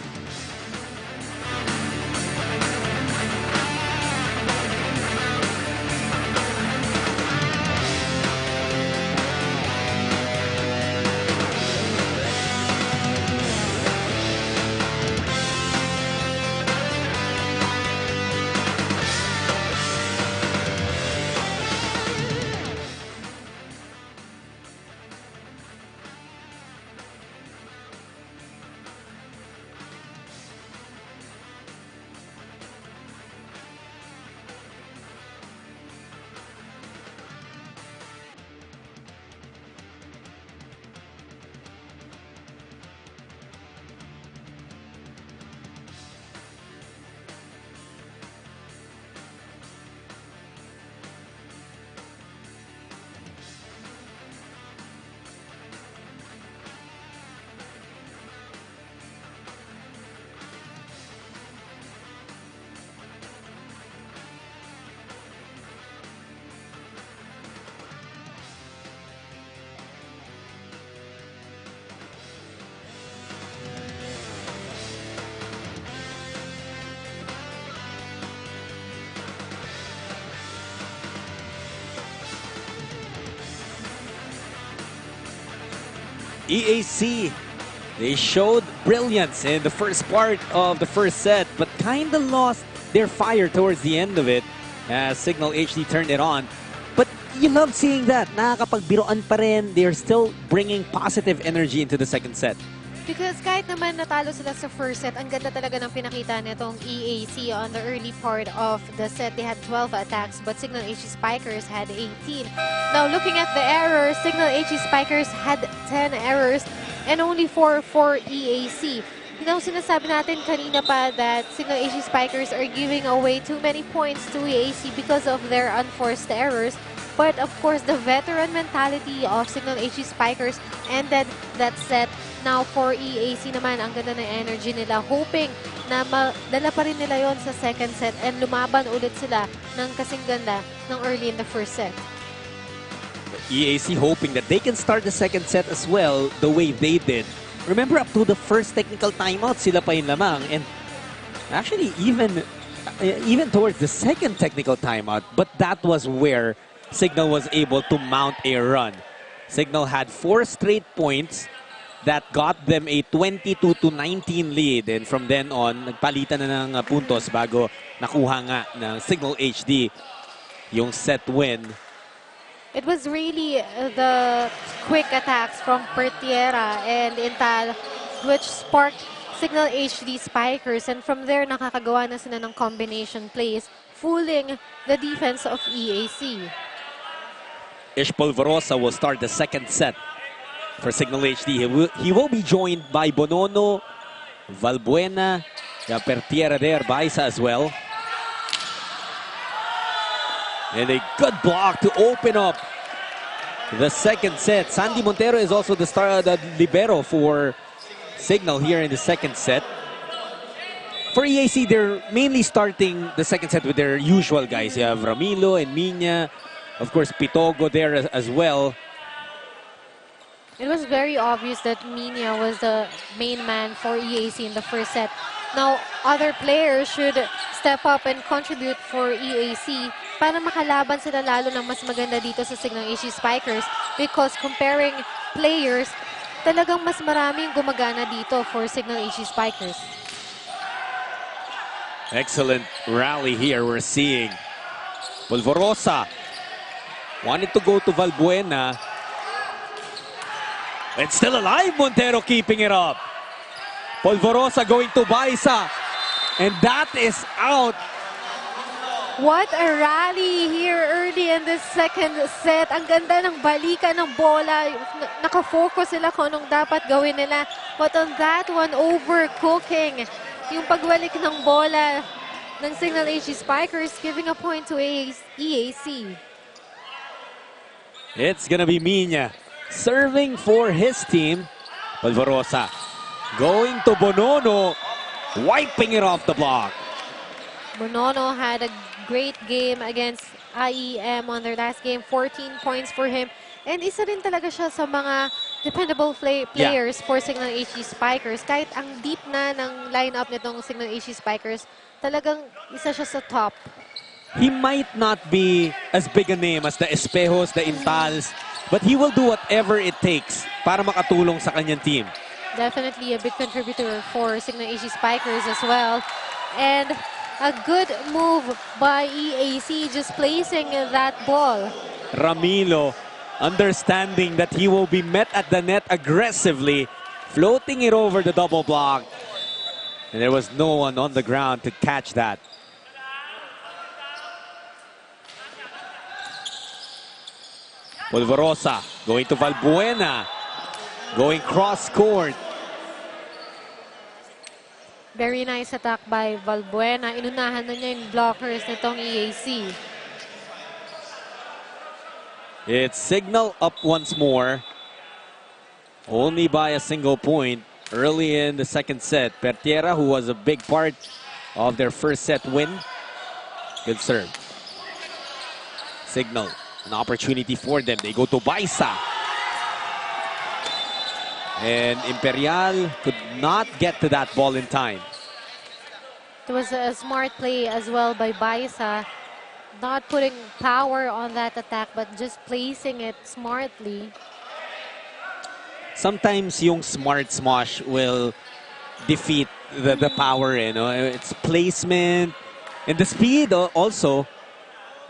EAC, they showed brilliance in the first part of the first set, but kind of lost their fire towards the end of it as Signal HD turned it on. But you love seeing that. Nakakapagbiroan pa rin. They're still bringing positive energy into the second set. Because kahit naman natalo sila sa first set, ang ganda talaga ng pinakita nitong EAC on the early part of the set. They had 12 attacks, but Signal HE Spikers had 18. Now, looking at the errors, Signal HE Spikers had 10 errors and only 4 for EAC. You know, sinasabi natin kanina pa that Signal HE Spikers are giving away too many points to EAC because of their unforced errors. But of course, the veteran mentality of Signal HE Spikers ended that set Now for EAC naman, ang ganda ng energy nila, hoping na madala pa rin nila yon sa second set and lumaban ulit sila ng kasing ganda ng early in the first set. EAC hoping that they can start the second set as well the way they did. Remember, up to the first technical timeout, sila pa yung lamang. And actually, even towards the second technical timeout, but that was where Signal was able to mount a run. Signal had 4 straight points that got them a 22-19 lead. And from then on, nagpalitan na ng puntos bago nakuha nga ng Signal HD yung set win. It was really the quick attacks from Pertiera and Intal which sparked Signal HD spikers, and from there nakakagawa na sila ng combination plays, fooling the defense of EAC. Ish Polvorosa will start the second set for Signal HD. He will be joined by Bonono, Valbuena, Pertiera there, Baisa as well. And a good block to open up the second set. Sandy Montero is also the libero for Signal here in the second set. For EAC, they're mainly starting the second set with their usual guys. You have Ramilo and Minya, of course Pitogo there as well. It was very obvious that Minya was the main man for EAC in the first set. Now, other players should step up and contribute for EAC para makalaban sila lalo ng mas maganda dito sa Signal HD Spikers, because comparing players, talagang mas maraming gumagana dito for Signal HD Spikers. Excellent rally here we're seeing. Polvorosa wanted to go to Valbuena. It's still alive, Montero keeping it up. Polvorosa going to Baisa. And that is out. What a rally here early in the second set. Ang ganda ng balikan ng bola. Nakafocus sila kung anong dapat gawin nila. But on that one, overcooking. Yung pagbalik ng bola ng Signal HD Spikers, giving a point to EAC. It's gonna be Minya serving for his team. Polvorosa going to Bonono, wiping it off the block. Bonono had a great game against IEM on their last game. 14 points for him. And isa rin talaga siya sa mga dependable players for Signal HD Spikers. Kahit ang deep na ng lineup nitong Signal HD Spikers, talagang isa siya sa top. He might not be as big a name as the Espejos, the Intals, but he will do whatever it takes para makatulong sa kanyang team. Definitely a big contributor for Signal HD Spikers as well. And a good move by EAC, just placing that ball. Ramilo understanding that he will be met at the net aggressively, floating it over the double block. And there was no one on the ground to catch that. Polvorosa going to Valbuena, going cross court. Very nice attack by Valbuena. Inunahan na niya yung blockers nitong EAC. It's Signal up once more, only by a single point early in the second set. Pertiera, who was a big part of their first set win. Good serve. Signal, an opportunity for them. They go to Baisa. And Imperial could not get to that ball in time. It was a smart play as well by Baisa. Not putting power on that attack, but just placing it smartly. Sometimes yung smart smash will defeat the power. You know? It's placement. And the speed also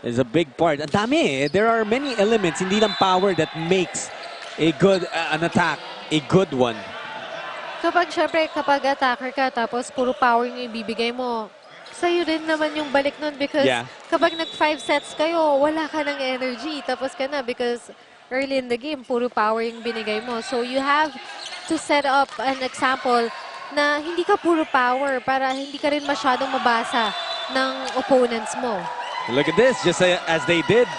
is a big part. Ang dami eh. There are many elements, hindi lang power, that makes a good an attack a good one. Syempre, kapag attacker ka, tapos puro power yung ibibigay mo, sa'yo rin naman yung balik nun, because kapag nag-5 sets kayo, wala ka ng energy. Tapos ka na because early in the game, puro power yung binigay mo. So you have to set up an example na hindi ka puro power para hindi ka rin masyadong mabasa ng opponents mo. Look at this, just as they did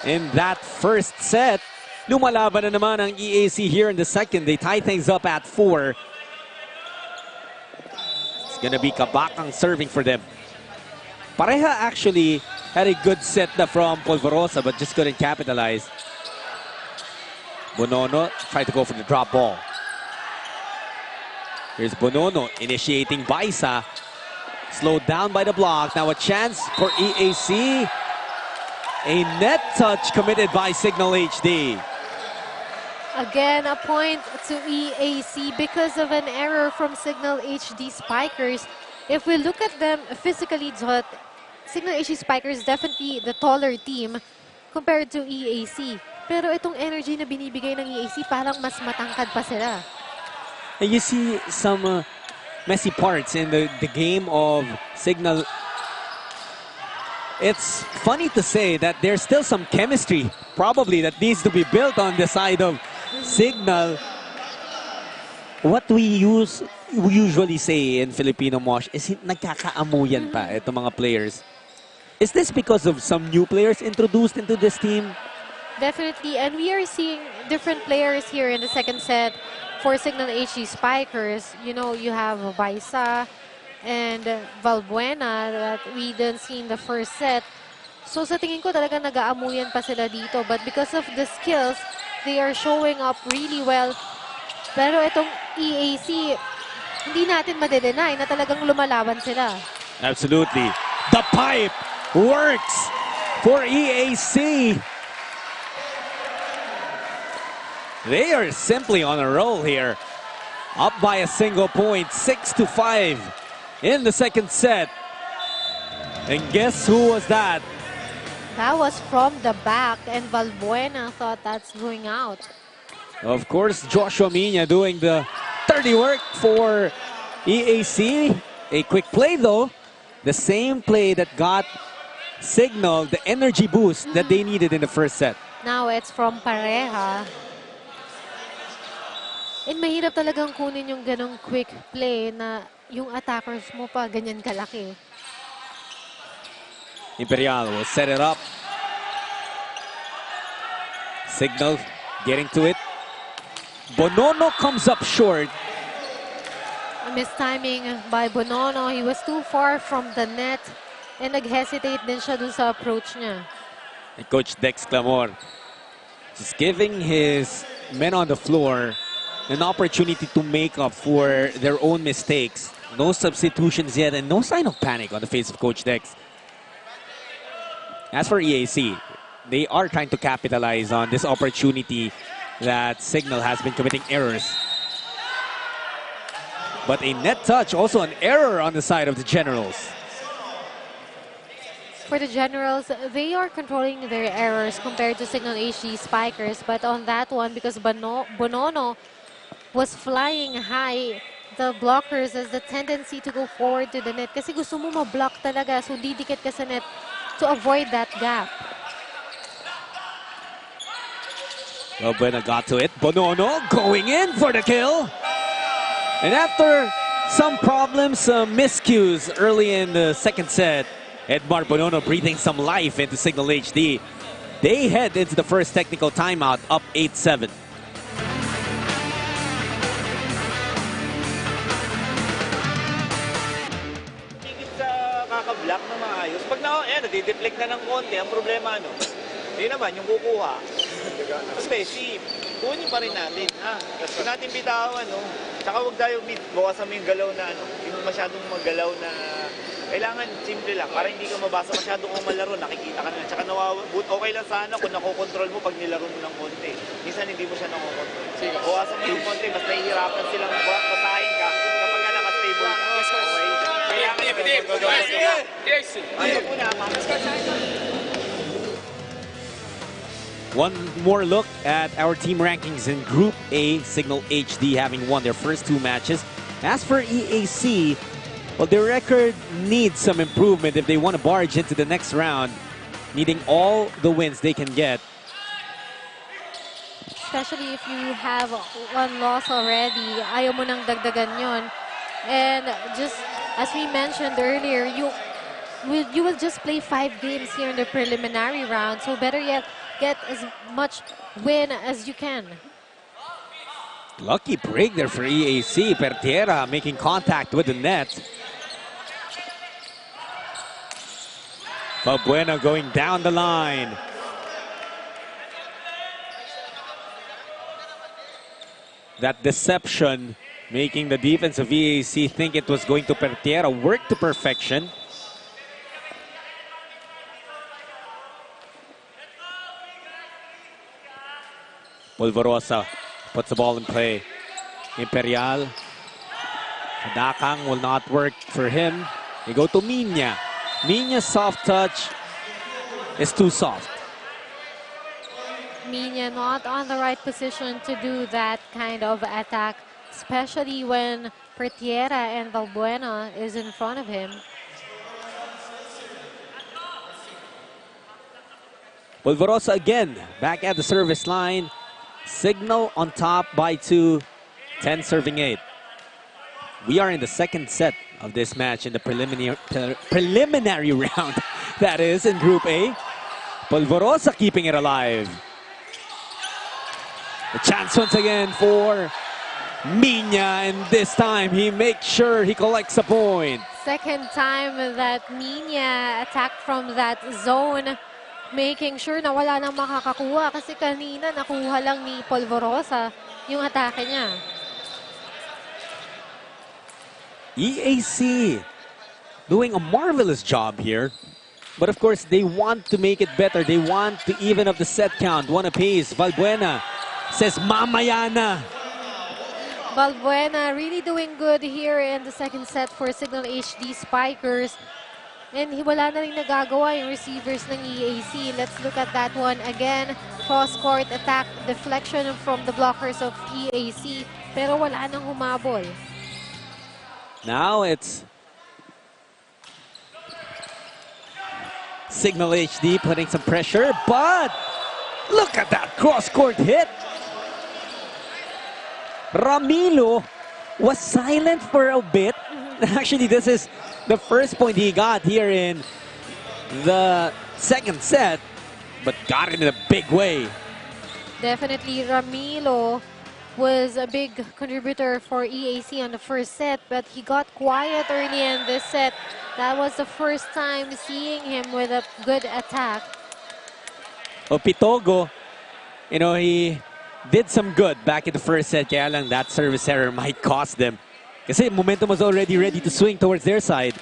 in that first set. Lumalaban na naman ang EAC here in the second. They tie things up at 4. It's gonna be Kabakang serving for them. Pareha actually had a good set na from Polvorosa but just couldn't capitalize. Bonono tried to go for the drop ball. Here's Bonono initiating Baisa. Slowed down by the block. Now a chance for EAC. A net touch committed by Signal HD. Again, a point to EAC because of an error from Signal HD Spikers. If we look at them physically, Signal HD Spikers definitely the taller team compared to EAC. Pero itong energy na binibigay ng EAC, parang mas matangkad pa sila. And you see some messy parts in the game of Signal. It's funny to say that there's still some chemistry probably that needs to be built on the side of Signal. What we usually say in Filipino Mosh is nagkakaamuyan pa itong mga players. Is this because of some new players introduced into this team? Definitely, and we are seeing different players here in the second set for Signal HD Spikers. You know, you have Baisa and Valbuena that we didn't see in the first set. So sa tingin ko talaga nag-aamuyan pa sila dito. But because of the skills, they are showing up really well. Pero itong EAC, hindi natin madedenay na talagang lumalaban sila. Absolutely. The pipe works for EAC. They are simply on a roll here. Up by a single point, 6-5 in the second set. And guess who was that? That was from the back, and Valbuena thought that's going out. Of course, Joshua Minya doing the dirty work for EAC. A quick play though. The same play that got Signal the energy boost that they needed in the first set. Now it's from Pareha. And mahirap talagang kunin yung ganong quick play na yung attackers mo pa ganyan kalaki. Imperial will set it up. Signal getting to it. Bonono comes up short. A mistiming by Bonono. He was too far from the net and nag-hesitate din siya dun sa approach niya. And Coach Dex Clamor just giving his men on the floor an opportunity to make up for their own mistakes. No substitutions yet and no sign of panic on the face of Coach Dex. As for EAC, they are trying to capitalize on this opportunity that Signal has been committing errors. But a net touch, also an error on the side of the Generals. For the Generals, they are controlling their errors compared to Signal HD Spikers. But on that one, because Bonono was flying high, the blockers has the tendency to go forward to the net. Kasi gusto mo ma-block talaga, so didikit ka sa net to avoid that gap. Valbuena got to it. Bonono going in for the kill. And after some problems, some miscues early in the second set, Edmar Bonono breathing some life into Signal HD. They head into the first technical timeout, up 8-7. Block na maayos. Pag nadideflect na ng konti, ang problema hindi naman yung kukuha. Especially, kunin pa rin natin. Kung natin bitawan, tsaka huwag tayo bawasan mo yung galaw na yung masyadong maggalaw na kailangan simple lang para hindi ka mabasa masyadong kung malaro, nakikita ka na. Tsaka okay lang sana kung nakokontrol mo pag nilaro mo ng konti. Minsan hindi mo siya nakokontrol. Bawasan mo yung konti, mas nahihirapan silang basahin ka kapag ka nakastable ka. Okay? One more look at our team rankings in Group A. Signal HD having won their first 2 matches. As for EAC, well, their record needs some improvement if they want to barge into the next round, needing all the wins they can get. Especially if you have one loss already, ayaw mo nang dagdagan yon. And just as we mentioned earlier, you will just play 5 games here in the preliminary round. So better yet, get as much win as you can. Lucky break there for EAC. Pertiera making contact with the net. Balbuena going down the line. That deception making the defense of EAC think it was going to Pertiera work to perfection. Polvorosa puts the ball in play. Imperial. Dakang will not work for him. They go to Minya. Minya's soft touch is too soft. Minya not on the right position to do that kind of attack, especially when Pertiera and Balbuena is in front of him. Polvorosa again back at the service line. Signal on top by 2, 10 serving 8. We are in the second set of this match in the preliminary round, that is, in Group A. Polvorosa keeping it alive. A chance once again for Minya, and this time he makes sure he collects a point. Second time that Minya attacked from that zone, making sure na wala nang makakakuha kasi kanina nakuha lang ni Polvorosa yung atake niya. EAC doing a marvelous job here. But of course, they want to make it better. They want to even up the set count. One apiece. Balbuena says, mamaya na. Balbuena really doing good here in the second set for Signal HD Spikers. And wala na rin nagagawa yung receivers ng EAC. Let's look at that one again. Cross-court attack, deflection from the blockers of EAC. Pero wala nang humabol. Now it's Signal HD putting some pressure, but look at that cross-court hit. Ramilo was silent for a bit. Actually, this is the first point he got here in the second set, but got it in a big way. Definitely, Ramilo was a big contributor for EAC on the first set, but he got quiet early in this set. That was the first time seeing him with a good attack. Pitogo, you know, he did some good back in the first set, kaya lang that service error might cost them. Kasi momentum was already ready to swing towards their side.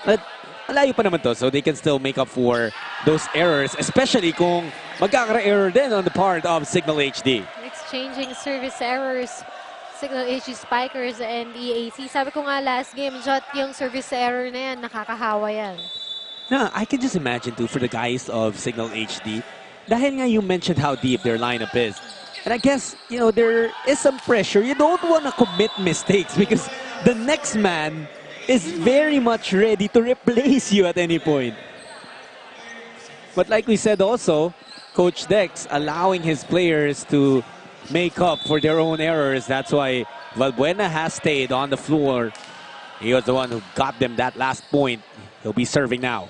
But malayo pa naman to, so they can still make up for those errors, especially kung magkaka-error din on the part of Signal HD. Exchanging service errors, Signal HD Spikers and EAC. Sabi ko nga last game, Jot, yung service error na yan, nakakahawa yan. Now, I can just imagine too for the guys of Signal HD, dahil nga you mentioned how deep their lineup is. And I guess, you know, there is some pressure. You don't want to commit mistakes because the next man is very much ready to replace you at any point. But like we said also, Coach Dex allowing his players to make up for their own errors. That's why Balbuena has stayed on the floor. He was the one who got them that last point. He'll be serving now.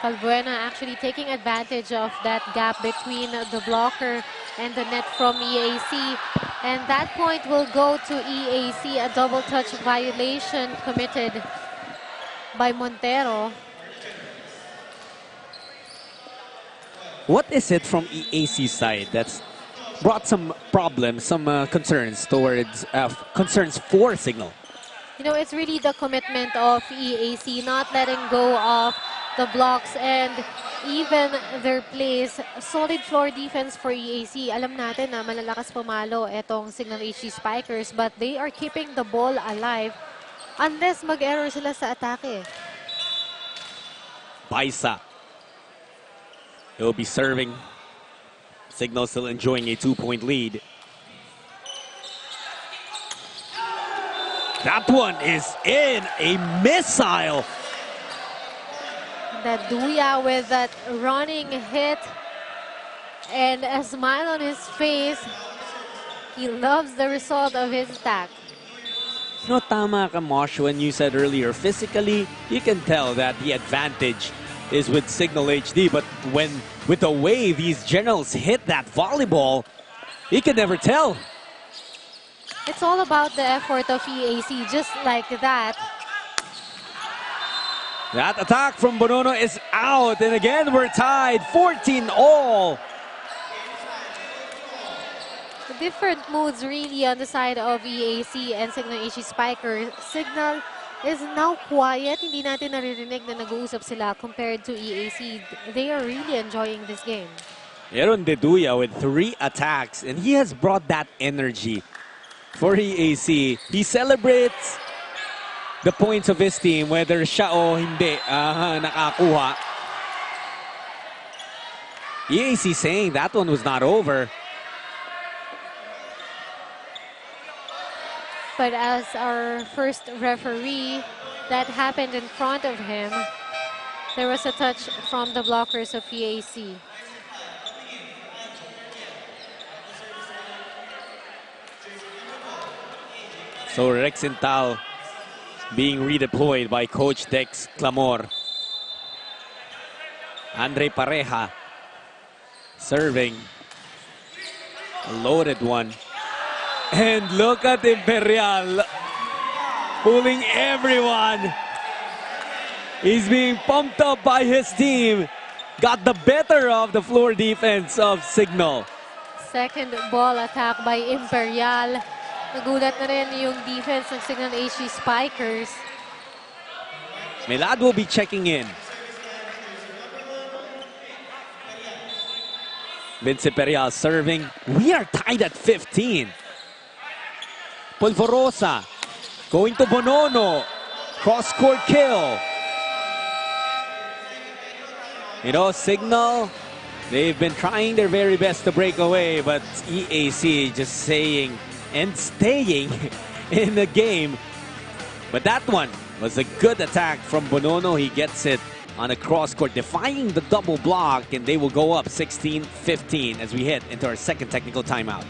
Balbuena actually taking advantage of that gap between the blocker and the net from EAC. And that point will go to EAC, a double touch violation committed by Montero. What is it from EAC side that's brought some problems, some concerns towards concerns for Signal? You know, it's really the commitment of EAC, not letting go of the blocks and even their plays. Solid floor defense for EAC. Alam natin na malalakas pumalo etong Signal HD Spikers, but they are keeping the ball alive unless mag-error sila sa atake. Baisa. He'll be serving. Signal still enjoying a 2-point lead. That one is in, a missile. That Duya with that running hit and a smile on his face. He loves the result of his attack. No, tama ka, Mosh, when you said earlier, physically, you can tell that the advantage is with Signal HD, but with the way these generals hit that volleyball, you can never tell. It's all about the effort of EAC, just like that. That attack from Bonono is out, and again we're tied 14 all. Different moods really on the side of EAC and Signal HD Spiker. Signal is now quiet. Hindi natin naririnig na nag-uusap sila compared to EAC. They are really enjoying this game. Aaron Deduya with 3 attacks, and he has brought that energy for EAC. He celebrates the points of his team, whether siya o hindi nakakuha. EAC saying that one was not over. But as our first referee, that happened in front of him. There was a touch from the blockers of EAC. So Rex Intal being redeployed by Coach Dex Clamor. Andre Pareja serving. A loaded one. And look at Imperial pulling everyone. He's being pumped up by his team. Got the better of the floor defense of Signal. Second ball attack by Imperial. Nagulat na rin yung defense ng Signal HD Spikers. Melad will be checking in. Vince Imperial serving. We are tied at 15. Polvorosa going to Bonono. Cross-court kill. You know, Signal, they've been trying their very best to break away, but EAC just saying and staying in the game. But that one was a good attack from Bonono. He gets it on a cross-court, defying the double block, and they will go up 16-15 as we head into our second technical timeout.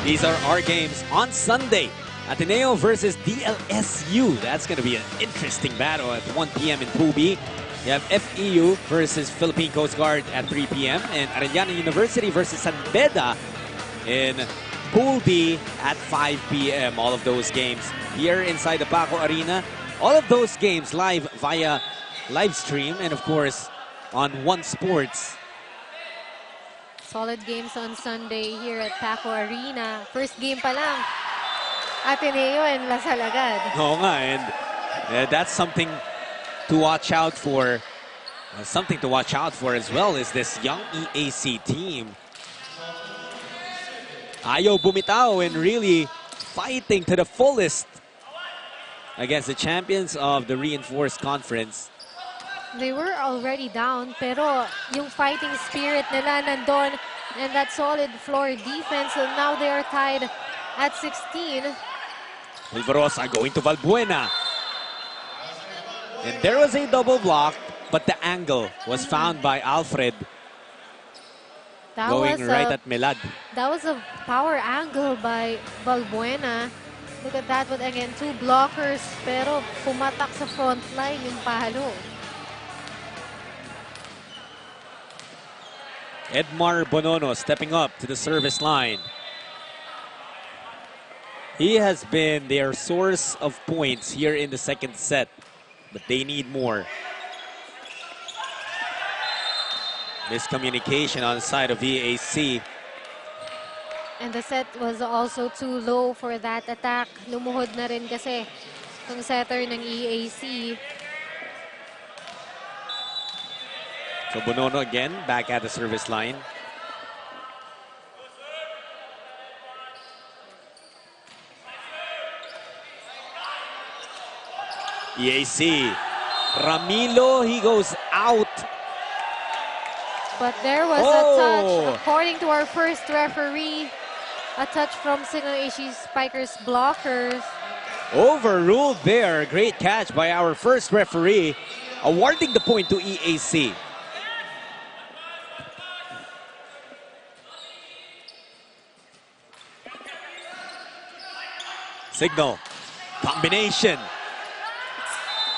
These are our games on Sunday. Ateneo versus DLSU. That's going to be an interesting battle at 1 p.m. in Pool B. You have FEU versus Philippine Coast Guard at 3 p.m. and Arellano University versus San Beda in Pool D at 5 p.m. All of those games here inside the Paco Arena. All of those games live via live stream and of course on One Sports. Solid games on Sunday here at Paco Arena. First game pa lang, Ateneo and Lasal agad. Oo nga, and that's something to watch out for. Something to watch out for as well is this young EAC team. Ayaw bumitaw and really fighting to the fullest against the champions of the Reinforced Conference. They were already down, pero yung fighting spirit nila nandun and that solid floor defense, and now they are tied at 16. Polvorosa going to Valbuena. And there was a double block, but the angle was found by Alfred. That going was right at Melad. That was a power angle by Valbuena. Look at that, but again, 2 blockers, pero pumatak sa front line yung palo. Edmar Bonono stepping up to the service line. He has been their source of points here in the second set, but they need more. Miscommunication on the side of EAC. And the set was also too low for that attack. Lumuhod na rin kasi yung setter ng EAC. So Bonono again back at the service line. EAC Ramilo, he goes out. But there was a touch, according to our first referee, a touch from Signal HE Spikers blockers. Overruled there. Great catch by our first referee, awarding the point to EAC. Signal, combination,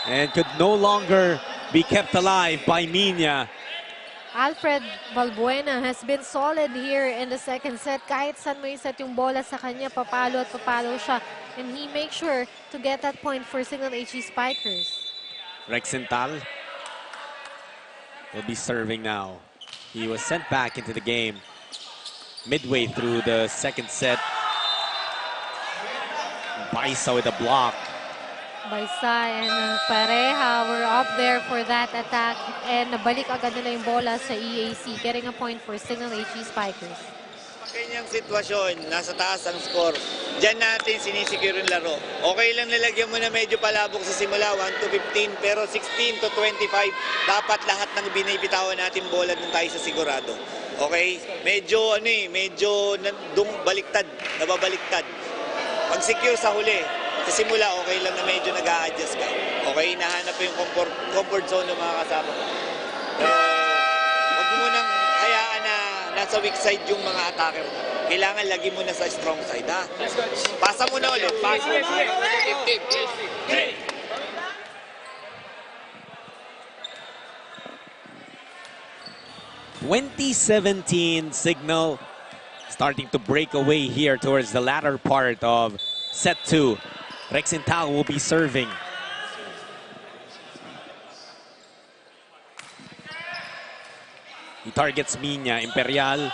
and could no longer be kept alive by Minya. Alfred Valbuena has been solid here in the second set. Kahit saan mo iset yung bola sa kanya, papalo at papalo siya. And he makes sure to get that point for Signal HE Spikers. Rexental will be serving now. He was sent back into the game midway through the second set. Baisa with a block. Baisa and Pareja were up there for that attack. And nabalik agad nila yung bola sa EAC, getting a point for Signal HE Spikers. Kanyang sitwasyon, nasa taas ang score. Diyan natin sinisecure yung laro. Okay lang nilagyan mo na medyo palabok sa simula, 1-15, pero 16-25, dapat lahat ng binibitawan natin bola dun tayo sa sigurado. Okay? Medyo baliktad, nababaliktad. Pag secure sa huli, sa simula, okay lang na medyo nag-a-adjust ka. Okay, nahanap yung comfort zone ng mga kasama mo. Pero, huwag mo nang hayaan na nasa weak side yung mga attacker mo. Kailangan lagi mo na sa strong side, ha? Pasa mo na ulit. Pasa mo na. 2017 Signal starting to break away here towards the latter part of set 2. Rexental will be serving. He targets Minya. Imperial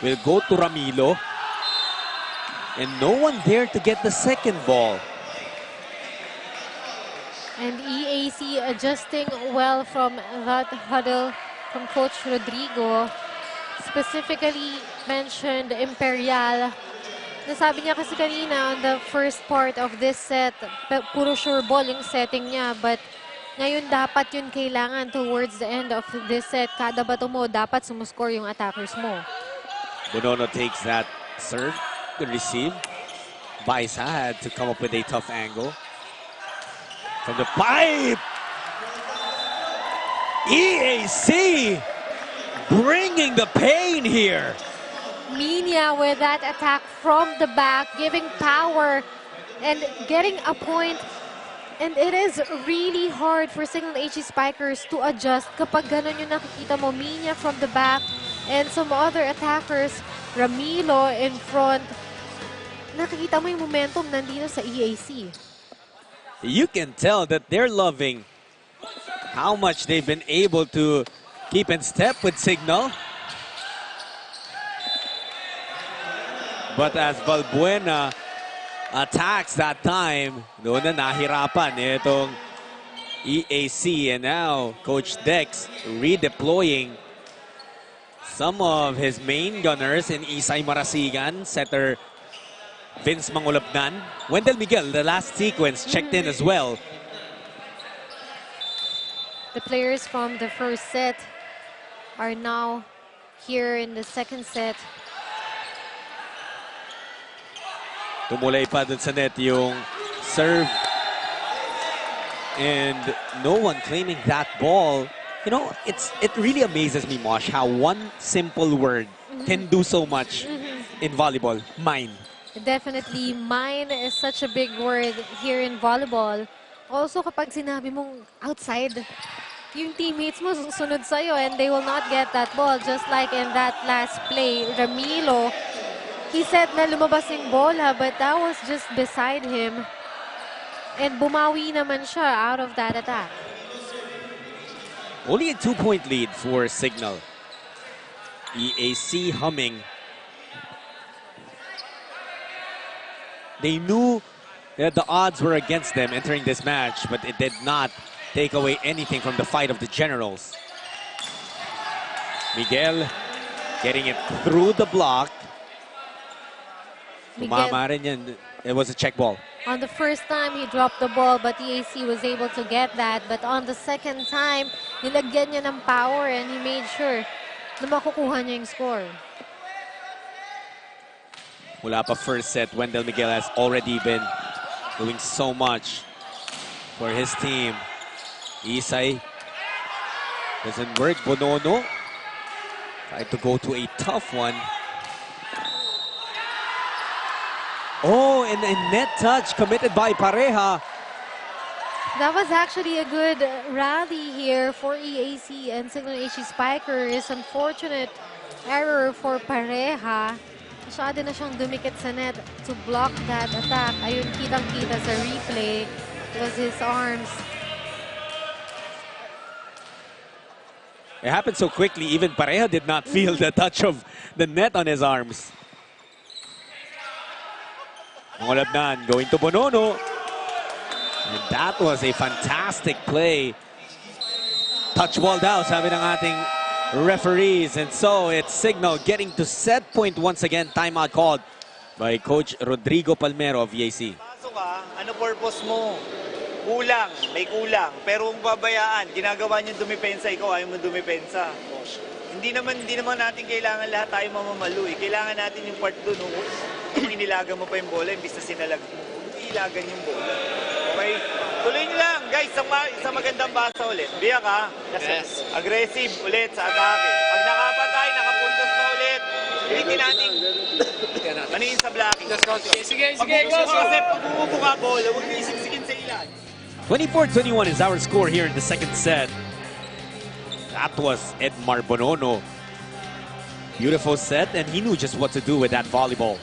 will go to Ramilo. And no one there to get the second ball. And EAC adjusting well from that huddle from Coach Rodrigo. Specifically mentioned Imperial. Nasabi niya kasi kanina on the first part of this set, puro sure ball yung setting niya. But ngayon dapat yun kailangan towards the end of this set. Kada bato mo, dapat sumuscore yung attackers mo. Bonono takes that serve. Good receive. Baisa had to come up with a tough angle. From the pipe! EAC bringing the pain here. Minya with that attack from the back, giving power and getting a point. And it is really hard for Signal HE Spikers to adjust kapag ganun yung nakikita mo. Minya from the back and some other attackers, Ramilo in front. Nakikita mo yung momentum nandito sa EAC. You can tell that they're loving how much they've been able to keep in step with Signal. But as Valbuena attacks that time, doon na nahirapan itong EAC. And now Coach Dex redeploying some of his main gunners in Isay Marasigan, setter Vince Mangulabnan. Wendell Miguel, the last sequence, checked in as well. The players from the first set are now here in the second set. Tumulay pa dun sa net yung serve. And no one claiming that ball. You know, it really amazes me, Mosh, how one simple word can do so much in volleyball. Mine. Definitely, mine is such a big word here in volleyball. Also, kapag sinabi mong outside, yung teammates mo sunod sa'yo and they will not get that ball. Just like in that last play, Ramilo, he said na lumabas yung bola, but that was just beside him. And bumawi naman siya out of that attack. Only a 2-point lead for Signal. EAC humming. They knew that the odds were against them entering this match, but it did not take away anything from the fight of the generals. Miguel getting it through the block. Tumama rin yan. It was a check ball. On the first time, he dropped the ball, but EAC was able to get that. But on the second time, nilagyan niya ng power and he made sure na makukuha niya yung score. Mula pa first set, Wendell Miguel has already been doing so much for his team. Isay doesn't work. Bonono tried to go to a tough one. Oh, and a net touch committed by Pareja. That was actually a good rally here for EAC and Signal HC Spikers. Unfortunate error for Pareja. Masyado na siyang dumikit sa net to block that attack. Ayun, kitang-kita sa replay. It was his arms. It happened so quickly, even Pareja did not feel the touch of the net on his arms. Mongolabnan going to Bonono. And that was a fantastic play. Touch ball daw, sabi ng ating referees. And so it's Signal getting to set point once again. Timeout called by Coach Rodrigo Palmero of EAC. Pasok ka, ano purpose mo? Kulang, may kulang. Pero kung babayaan, ginagawa niyo dumipensa, ikaw ayaw mo dumipensa. Hindi naman natin kailangan lahat tayo mamamalo eh. Kailangan natin yung part doon. Kung inilaga mo pa yung bola, imbis na sinalag mo, ilagan yung bola. Okay? Tuloy nyo lang, guys, sa magandang basa ulit. Biya ka, aggressive ulit sa atake. Pag nakapatay, nakapuntos na ulit. Ulitin natin. Manihin sa blocking. Sige, go! Pag umupo ka bola, huwag niyo isigsigin sa ilan. 24-21 is our score here in the second set. That was Edmar Bonono. Beautiful set, and he knew just what to do with that volleyball.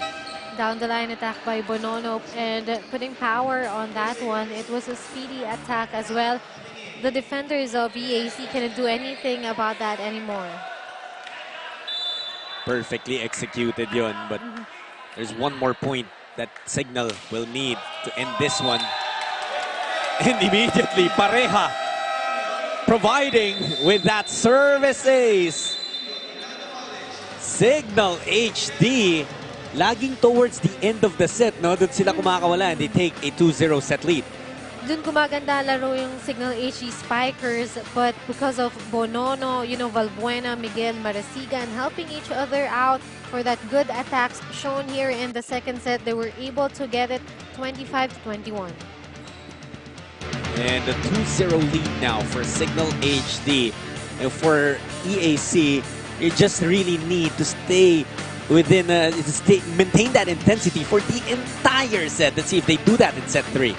Down the line attack by Bonono and putting power on that one. It was a speedy attack as well. The defenders of EAC cannot do anything about that anymore. Perfectly executed yun, but there's one more point that Signal will need to end this one. And immediately, Pareja providing with that service ace. Signal HD laging towards the end of the set, no? Doon sila kumakawala and they take a 2-0 set lead. Doon gumaganda laro yung Signal HC Spikers, but because of Bonono, Valbuena, Miguel, Marasigan helping each other out for that good attacks shown here in the second set, they were able to get it 25-21. And the 2-0 lead now for Signal HD. And for EAC, you just really need to stay within, maintain that intensity for the entire set. Let's see if they do that in set 3.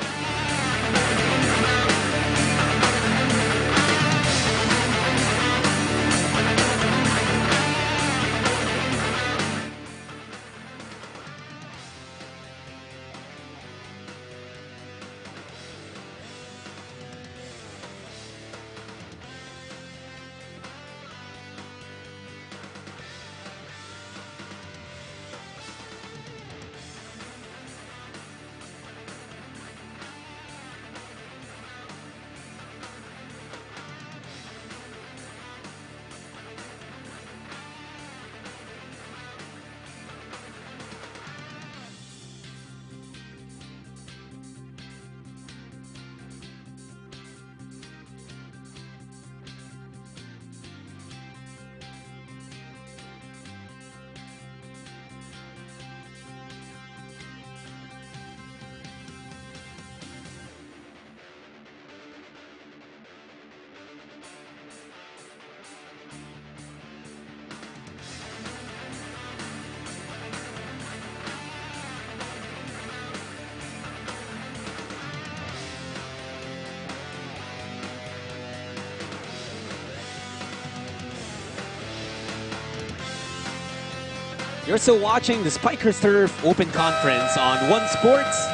You're still watching the Spikers Turf Open Conference on One Sports.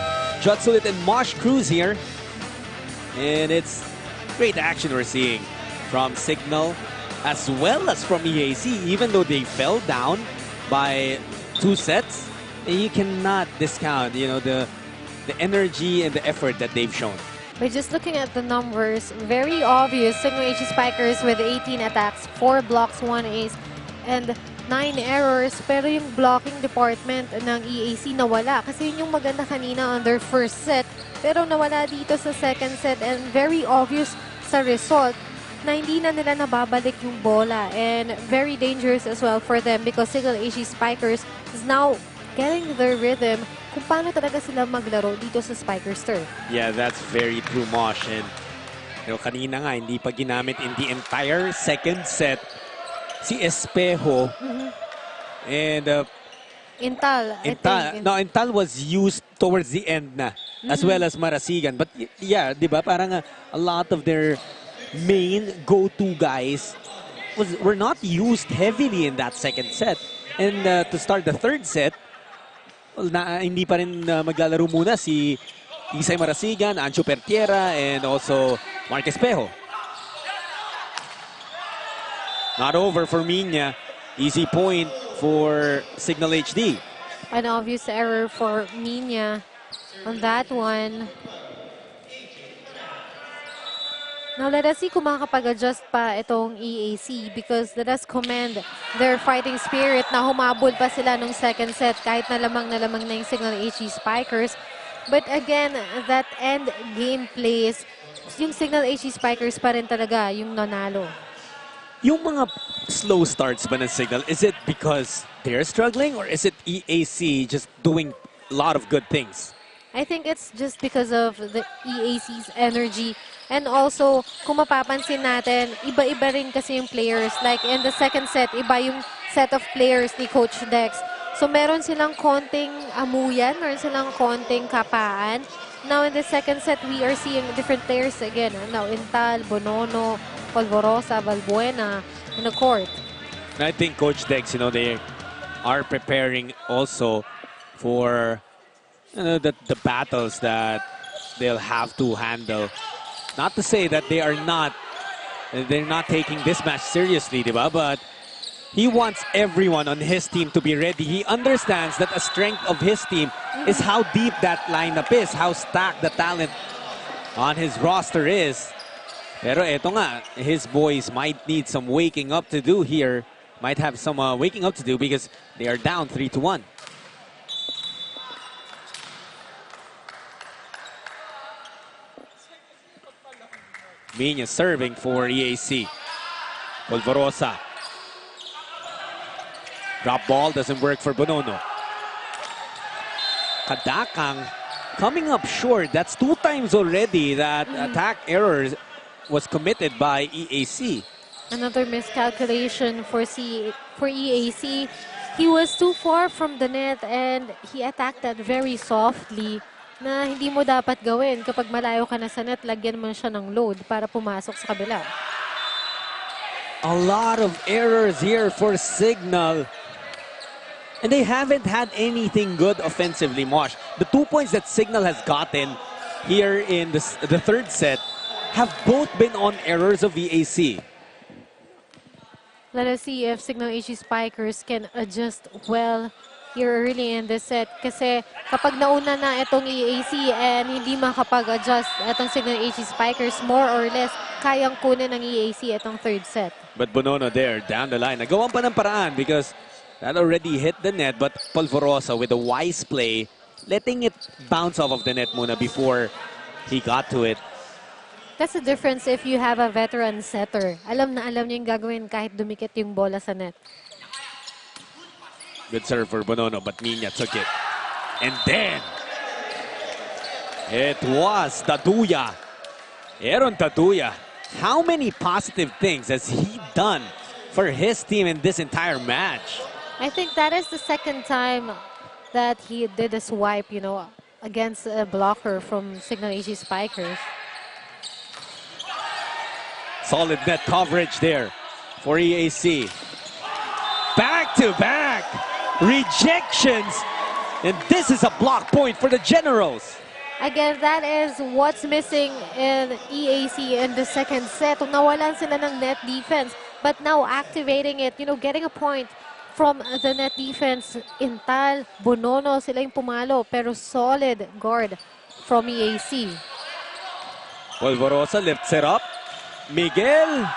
Judd Sulit and Mosh Cruz here. And it's great action we're seeing from Signal as well as from EAC. Even though they fell down by 2 sets, you cannot discount, the energy and the effort that they've shown. By just looking at the numbers, very obvious. Signal HC Spikers with 18 attacks, 4 blocks, 1 ace. And 9 errors, pero yung blocking department ng EAC nawala. Kasi yun yung maganda kanina on their first set, pero nawala dito sa second set and very obvious sa result na hindi na nila nababalik yung bola and very dangerous as well for them because Signal HE Spikers is now getting their rhythm kung paano talaga sila maglaro dito sa Spikers turf. Yeah, that's very true, Mosh. And kanina nga, hindi pa ginamit in the entire second set si Espejo. And Intal, I think. No, Intal was used towards the end na, as well as Marasigan. But yeah, di ba, parang a lot of their main go-to guys were not used heavily in that second set. And to start the third set, well, hindi pa rin maglalaro muna si Isay Marasigan, Ancho Pertiera, and also Mark Espejo. Not over for Minya. Easy point for Signal HD. An obvious error for Minya on that one. Now, let us see kung makakapag-adjust pa itong EAC because let us commend their fighting spirit na humabol pa sila nung second set kahit na lamang na yung Signal HE Spikers. But again, that end game plays, yung Signal HE Spikers pa rin talaga yung nanalo. Yung mga slow starts ba ng Signal, is it because they're struggling or is it EAC just doing a lot of good things? I think it's just because of the EAC's energy. And also, kung mapapansin natin, iba-iba rin kasi yung players. Like in the second set, iba yung set of players ni Coach Dex. So meron silang konting amuyan, meron silang konting kapaan. Now in the second set, we are seeing different players again. Now, Intal, Bonono, Polvorosa, Valbuena in the court. And I think Coach Dex, they are preparing also for the battles that they'll have to handle. Not to say that they're not taking this match seriously, diba? But he wants everyone on his team to be ready. He understands that a strength of his team is how deep that lineup is, how stacked the talent on his roster is. Pero eto nga, his boys might need some waking up to do here. Might have some waking up to do because they are down 3-1. Minya serving for EAC. Polvorosa. Drop ball doesn't work for Bonono. Kadakang coming up short. That's 2 times already that attack errors was committed by EAC. Another miscalculation for EAC. He was too far from the net and he attacked that very softly na hindi mo dapat gawin. Kapag malayo ka na sa net, lagyan mo siya ng load para pumasok sa kabila. A lot of errors here for Signal. And they haven't had anything good offensively, Mosh. The 2 points that Signal has gotten here in the third set have both been on errors of EAC. Let us see if Signal HE Spikers can adjust well here early in this set. Kasi kapag nauna na itong EAC and hindi makapag-adjust itong Signal HE Spikers, more or less, kayang kunin ng EAC itong third set. But Bonono there, down the line. Nagawan pa ng paraan because that already hit the net. But Polvorosa with a wise play, letting it bounce off of the net muna before he got to it. That's the difference if you have a veteran setter. Alam na alam niya yung gagawin kahit dumikit yung bola sa net. Good serve for Bonono, but Minya took it. And then, it was Taduya. Aaron Taduya. How many positive things has he done for his team in this entire match? I think that is the second time that he did a swipe, against a blocker from Signal HE Spikers. Solid net coverage there for EAC. Back-to-back rejections. And this is a block point for the Generals. Again, that is what's missing in EAC in the second set. Nawalan sila ng net defense, but now activating it, getting a point from the net defense. Intal, Bonono, sila yung pumalo, pero solid guard from EAC. Polvorosa lifts it up. Miguel.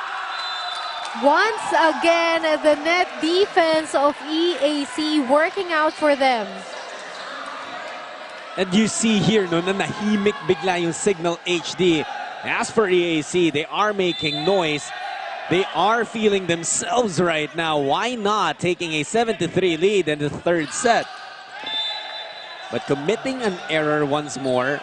Once again, the net defense of EAC working out for them. And you see here, no, na nahimik bigla yung Signal HD. As for EAC, they are making noise. They are feeling themselves right now. Why not taking a 7-3 lead in the third set? But committing an error once more.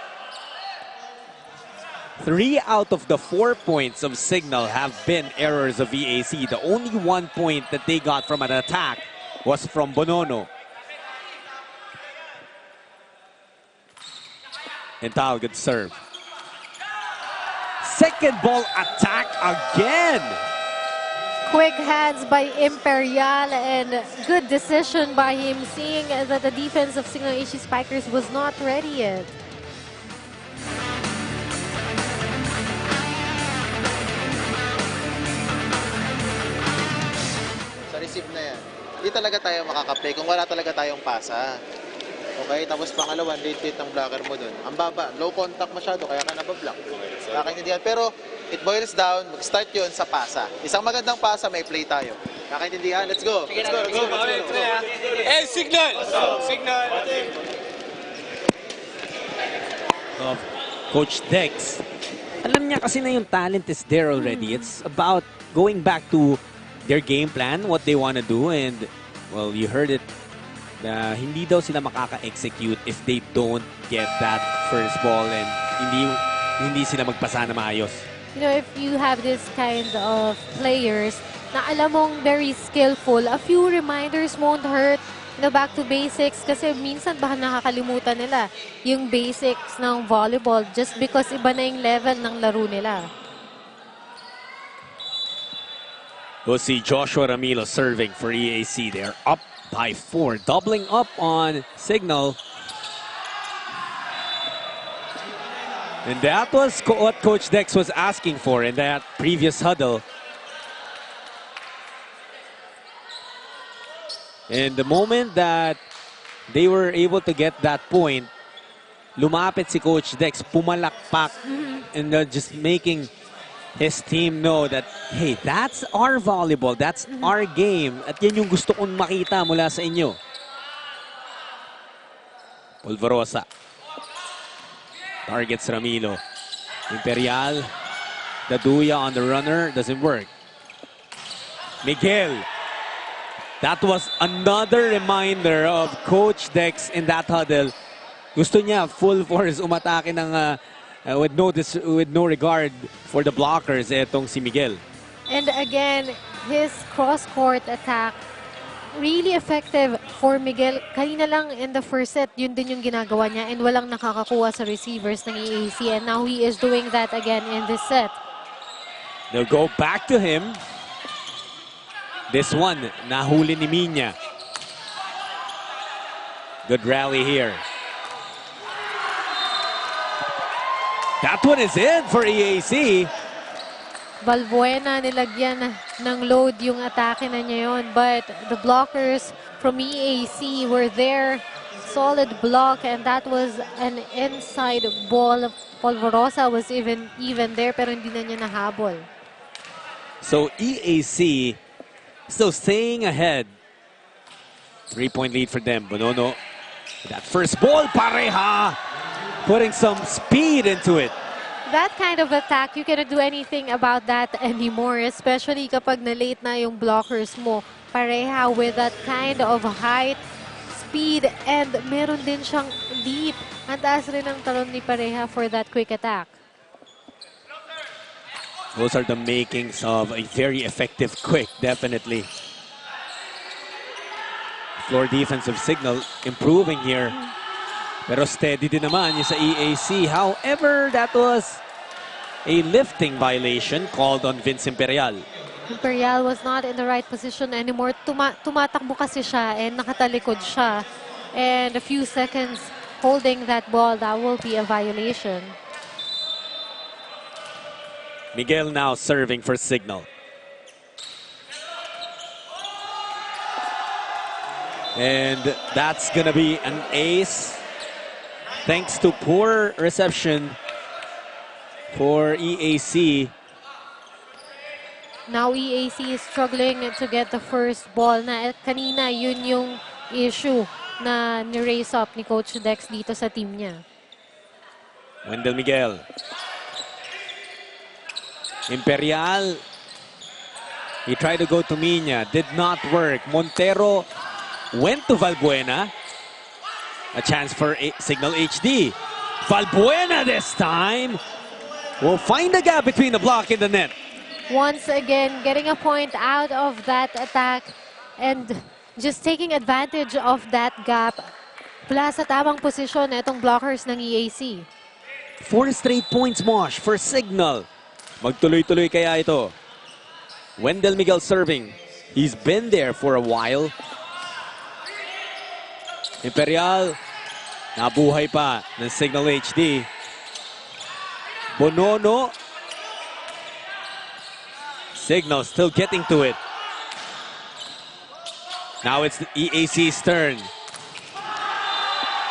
3 out of the 4 points of Signal have been errors of EAC. The only 1 point that they got from an attack was from Bonono. And Tal, good serve. Second ball attack again. Quick hands by Imperial and good decision by him, seeing that the defense of Signal HD Spikers was not ready yet. Sa receive na yan, hindi talaga tayo makakaplay kung wala talaga tayong pasa. Okay, tapos pangalawa, late ng blocker mo dun. Ang baba, low contact masyado, kaya ka nabablock. Kakaintindihan. Pero it boils down, mag-start yun sa pasa. Isang magandang pasa, may play tayo. Kakaintindihan, let's go. Let's go, let's go, let's go. Eh, signal! Signal! Of Coach Dex. Alam niya kasi na yung talent is there already. It's about going back to their game plan, what they want to do, and well, you heard it. Na hindi daw sila makaka-execute if they don't get that first ball and hindi sila magpasa na maayos. You know, if you have this kind of players na alam mong very skillful, a few reminders won't hurt. Na back to basics kasi minsan baka nakakalimutan nila yung basics ng volleyball just because iba na yung level ng laro nila. We'll see Joshua Ramilo serving for EAC. They're up by 4, doubling up on Signal. And that was what Coach Dex was asking for in that previous huddle. And the moment that they were able to get that point, lumapit si Coach Dex, pumalakpak, and just making his team know that, hey, that's our volleyball, that's our game, at yan yung gusto kong makita mula sa inyo. Polvorosa. Targets Ramilo. Imperial. Daduya on the runner, doesn't work. Miguel. That was another reminder of Coach Dex in that huddle. Gusto niya full force umatake ng with no regard for the blockers etong si Miguel. And again, his cross-court attack really effective for Miguel. Kanina lang in the first set, yun din yung ginagawa niya and walang nakakakuha sa receivers ng EAC, and now he is doing that again in this set. They'll go back to him. This one, nahuli ni Minya. Good rally here. That one is in for EAC. Valbuena, nilagyan ng load yung atake na niya yun. But the blockers from EAC were there. Solid block, and that was an inside ball. Polvorosa was even there, pero hindi na niya nahabol. So EAC still staying ahead. 3-point lead for them. Bonono, that first ball, pareha. Putting some speed into it. That kind of attack, you cannot do anything about that anymore, especially kapag na-late na yung blockers mo. Pareha with that kind of height, speed, and meron din siyang leap. Ang taas rin ang talon ni Pareha for that quick attack. Those are the makings of a very effective quick, definitely. Floor defensive Signal improving here. Pero steady din naman yung sa EAC. However, that was a lifting violation called on Vince Imperial. Imperial was not in the right position anymore. Tumatakbo kasi siya and nakatalikod siya. And a few seconds holding that ball, that will be a violation. Miguel now serving for Signal. And that's gonna be an ace. Thanks to poor reception for EAC. Now EAC is struggling to get the first ball na kanina yun yung issue na ni-raise up ni Coach Dex dito sa team niya. Wendell Miguel. Imperial. He tried to go to Minya. Did not work. Montero went to Valbuena. A chance for Signal HD. Valbuena this time will find the gap between the block and the net. Once again, getting a point out of that attack and just taking advantage of that gap. Wala sa tamang posisyon na itong blockers ng EAC. 4 straight points, Mosh, for Signal. Magtuloy-tuloy kaya ito. Wendell Miguel serving. He's been there for a while. Imperial, nabuhay pa ng Signal HD. Bonono. Signal still getting to it. Now it's the EAC's turn.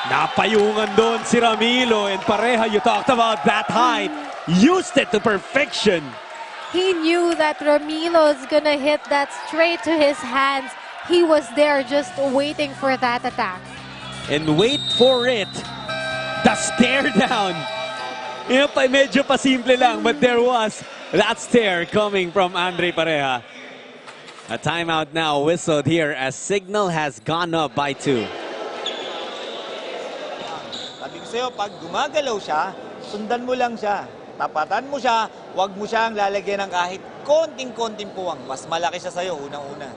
Napayungan doon si Ramilo, and pareha, you talked about that height. Used it to perfection. He knew that Ramilo's gonna hit that straight to his hands. He was there just waiting for that attack. And wait for it. The stare down. Yun pa, medyo pa simple lang, but there was that stare coming from Andre Pareja. A timeout now whistled here as Signal has gone up by 2. Sabi ko sa'yo, pag gumagalaw siya, sundan mo lang siya. Tapatan mo siya, huwag mo siyang lalagyan ng kahit konting-konting puwang. Mas malaki siya sa'yo, unang-una.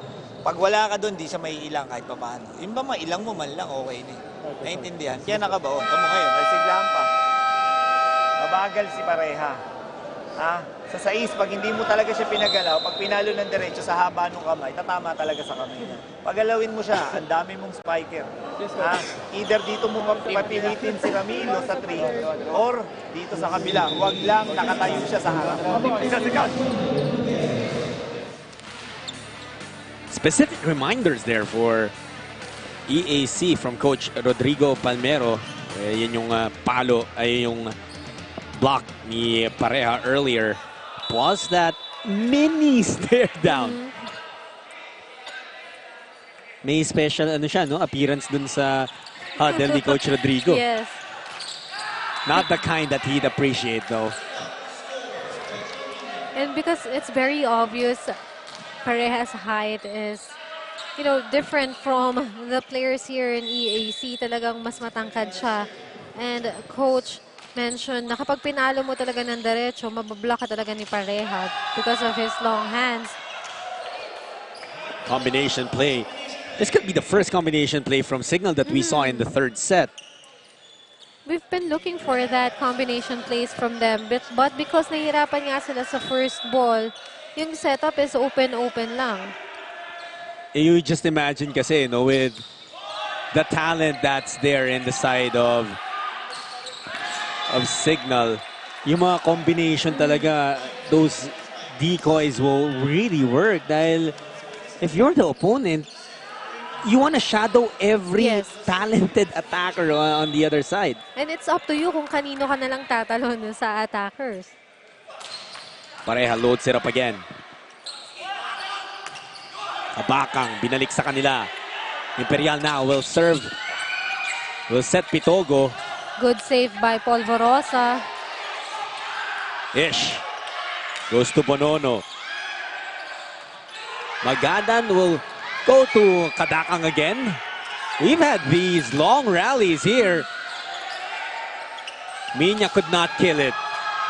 Pag wala ka doon, di siya may ilang kahit papaano. Yung ba mailang mo man lang, okay na. Naintindihan? Kaya nakabaon. Tamo ngayon, nasiglahan pa. Mabagal si Pareha. Sa sais, pag hindi mo talaga siya pinagalaw, pag pinalo ng diretso sa haba ng kamay, tatama talaga sa kamay niya. Pagalawin mo siya, ang dami mong spiker. Either dito mo papilitin si Ramilo sa 3 or dito sa kabila. Huwag lang nakatayo siya sa harap. Specific reminders there for EAC from Coach Rodrigo Palmero. Yan yung palo, ay yung block ni Pareja earlier. Was that mini stare down. May special ano siya, no? Appearance dun sa huddle ni Coach Rodrigo. Yes. Not the kind that he'd appreciate though. And because it's very obvious, Pareja's height is, you know, different from the players here in EAC. Talagang mas matangkad siya. And Coach mentioned na kapag pinalo mo talaga ng diretso, mabablock ka talaga ni Pareja because of his long hands. Combination play. This could be the first combination play from Signal that we saw in the third set. We've been looking for that combination plays from them, but because nahihirapan nga sila sa first ball, yung setup is open-open lang. You just imagine kasi, no, with the talent that's there in the side of Signal, yung mga combination talaga, those decoys will really work dahil if you're the opponent, you want to shadow every talented attacker on the other side. And it's up to you kung kanino ka nalang tatalon sa attackers. Pareha loads it up again. Abakang binalik sa kanila. Imperial now will serve. Will set Pitogo. Good save by Polvorosa. Ish. Goes to Bonono. Magadan will go to Kadakang again. We've had these long rallies here. Minya could not kill it.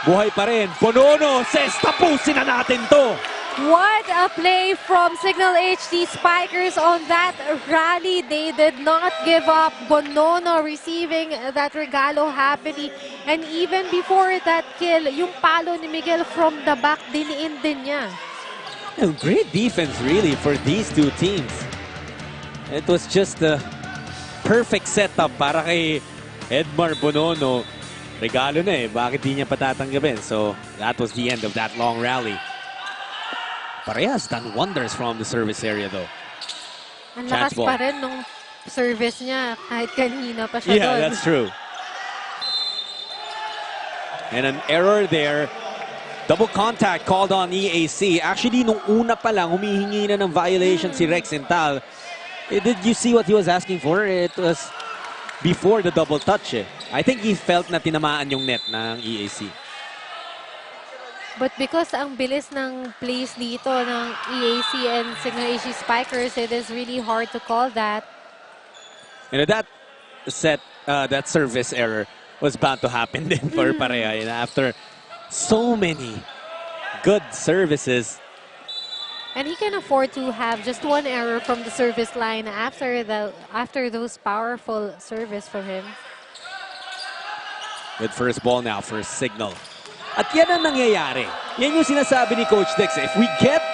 Buhay pa rin. Bonono says, tapusin na natin to. What a play from Signal HD Spikers on that rally. They did not give up. Bonono receiving that regalo happily. And even before that kill, yung palo ni Miguel from the back, diniin din niya. Great defense really for these two teams. It was just the perfect setup para kay Edmar Bonono. Regalo na eh. Bakit di niya patatanggapin? So that was the end of that long rally. Pareha's done wonders from the service area though. Ang lakas pa rin nung service niya kahit kanina pa siya that's true. And an error there Double contact called on EAC. Actually, nung una pa lang, humihingi na ng violation si Rex Intal. Did you see what he was asking for? It was before the double touch. I think he felt na tinamaan yung net ng EAC. But because ang bilis ng plays dito ng EAC and Signal HG Spikers, it is really hard to call that. You know, that service error was bound to happen din for Pareha. You know, after so many good services. And he can afford to have just one error from the service line after those powerful service from him. Good first ball now for Signal. At yan ang nangyayari. Yan yung sinasabi ni Coach Dex. If we get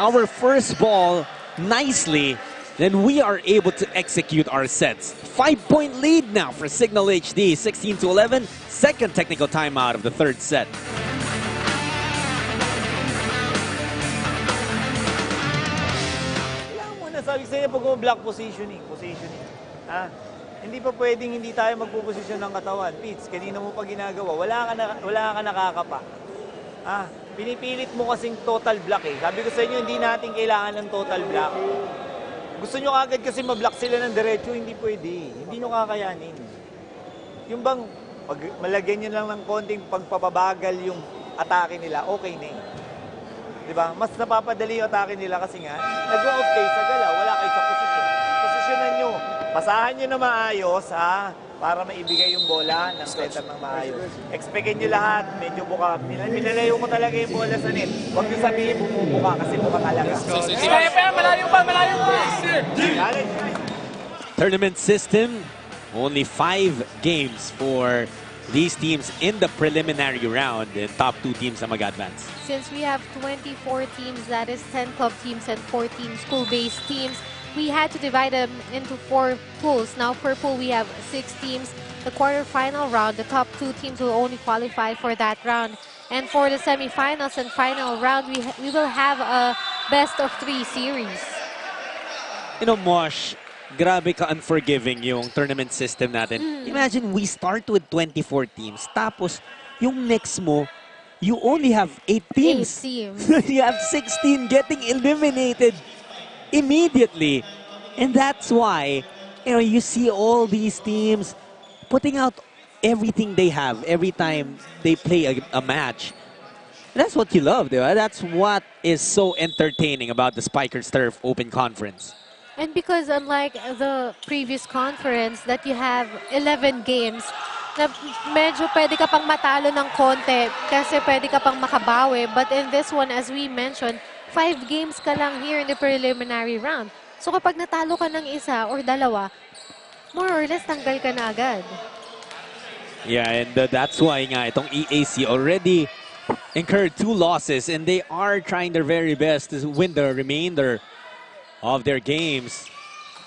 our first ball nicely, then we are able to execute our sets. 5-point lead now for Signal HD, 16-11. Second technical timeout of the third set. Kailangan mo na sabi sa inyo pag block positioning. Hindi pa pwedeng hindi tayo magpuposisyon ng katawan. Pits, kanina mo pa ginagawa, wala ka nakakapa. Pinipilit mo kasing total block eh. Sabi ko sa inyo, hindi natin kailangan ng total block. Gusto nyo agad kasi mablock sila ng diretso, hindi pwede. Hindi nyo kakayanin. Yung bang, pag malagyan nyo lang ng konting pagpapabagal yung atake nila, okay na eh. Diba? Mas napapadali yung atake nila kasi nga, nag-out kayo sa galaw, wala kayo sa posisyon. Posisyonan nyo. Pasahan nyo na maayos, para maibigay yung bola ng center ng maayos. Expectin nyo lahat, medyo buka. Minalayo ko talaga yung bola sa net. Huwag nyo sabihin bumubuka kasi buka talaga. Malayo pa! Tournament system, only 5 games for these teams in the preliminary round, and top 2 teams na mag-advance. Since we have 24 teams, that is 10 club teams and 14 school-based teams, we had to divide them into 4 pools. Now per pool, we have 6 teams. The quarterfinal round, the top 2 teams will only qualify for that round. And for the semifinals and final round, we will have a best of 3 series. You know, Mosh, grabe ka unforgiving yung tournament system natin. Imagine we start with 24 teams, tapos yung next mo, you only have 8 teams. 8 teams. You have 16 getting eliminated immediately. And that's why, you know, you see all these teams putting out everything they have every time they play a match. That's what you love, diba? That's what is so entertaining about the Spikers Turf Open Conference. And because unlike the previous conference that you have 11 games, na medyo pwede ka pang matalo ng konti kasi pwede ka pang makabawi. But in this one, as we mentioned, 5 games ka lang here in the preliminary round. So kapag natalo ka ng isa or dalawa, more or less tanggal ka na agad. Yeah, and that's why nga itong EAC already incurred 2 losses, and they are trying their very best to win the remainder of their games,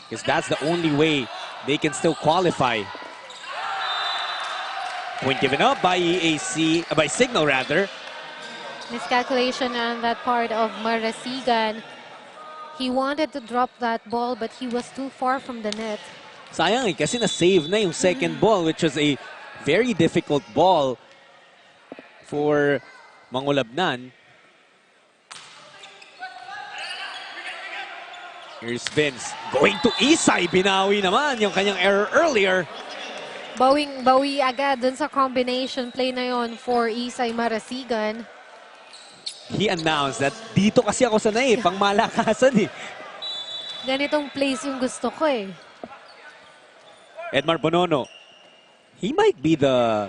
because that's the only way they can still qualify. Point given up by EAC, by Signal rather. Miscalculation on that part of Marasigan. He wanted to drop that ball, but he was too far from the net. Sayang eh, kasi na-save na yung second ball, which was a very difficult ball for Mangulabnan. Here's Vince going to Isay. Binawi naman yung kanyang error earlier. Bawi agad dun sa combination play na yon for Isay Marasigan. He announced that dito kasi ako sanay, pang malakasan eh. Ganitong plays yung gusto ko eh. Edmar Bonono, he might be the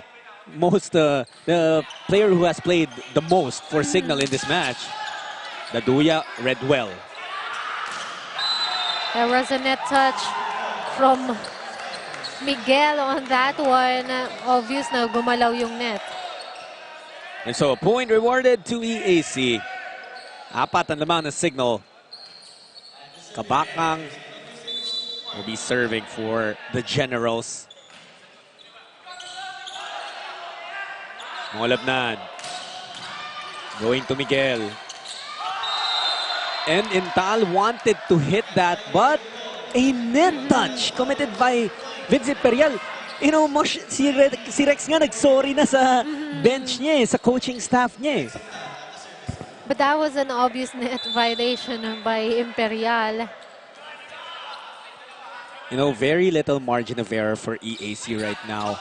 player who has played the most for Signal in this match. Daduya read well. There was a net touch from Miguel on that one. Obvious na gumalaw yung net. And so a point rewarded to EAC. 4 ang lamang ng Signal. Kabakang will be serving for the Generals. Mangulabnan going to Miguel. And Intal wanted to hit that, but a net touch committed by Vincent Perial. you know, si Rex nga nag-sorry na sa bench niya sa coaching staff niya But that was an obvious net violation by Imperial. You know, very little margin of error for EAC right now.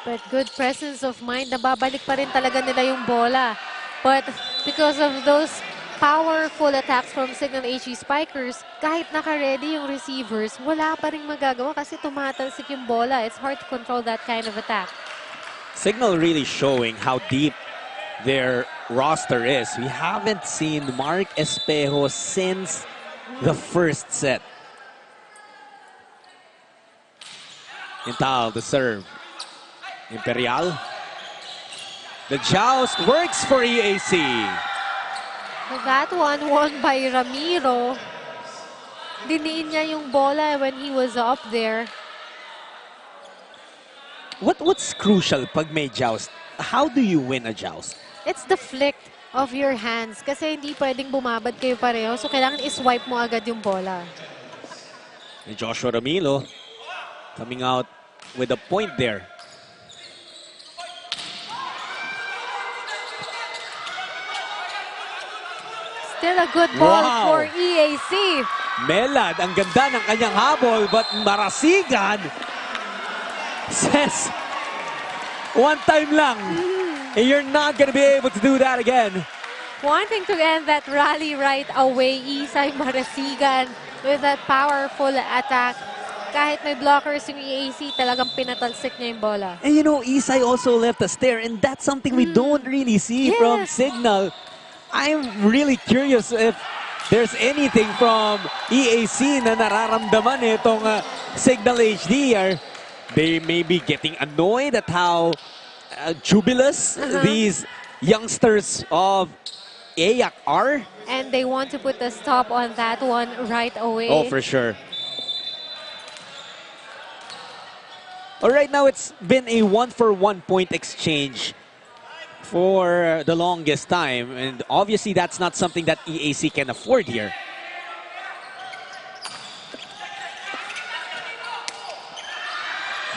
But good presence of mind. Nababalik pa rin talaga nila yung bola. But because of those powerful attacks from Signal HE Spikers, kahit naka-ready yung receivers, wala pa rin magagawa kasi tumatalsik yung bola. It's hard to control that kind of attack. Signal really showing how deep their roster is. We haven't seen Mark Espejo since the first set. Intal, the serve. Imperial. The joust works for EAC. That one won by Ramiro. Diniin niya yung bola when he was up there. What's crucial pag may joust? How do you win a joust? It's the flick of your hands kasi hindi pwedeng bumabad kayo pareho. So kailangan iswipe mo agad yung bola. Joshua Ramilo coming out with a point there. Still a good ball Wow. for EAC. Melad, ang ganda ng kanyang habol, but Marasigan says, one time lang, and you're not gonna be able to do that again. Wanting to end that rally right away, Isay Marasigan with that powerful attack. Kahit may blockers yung EAC, talagang pinatalsik niya yung bola. And you know, Isay also left us there, and that's something we don't really see from Signal. I'm really curious if there's anything from EAC na nararamdaman itong Signal HD. They may be getting annoyed at how jubilous these youngsters of EAC are. And they want to put a stop on that one right away. Oh, for sure. All right, now it's been a 1-for-1 point exchange for the longest time, and obviously that's not something that EAC can afford here.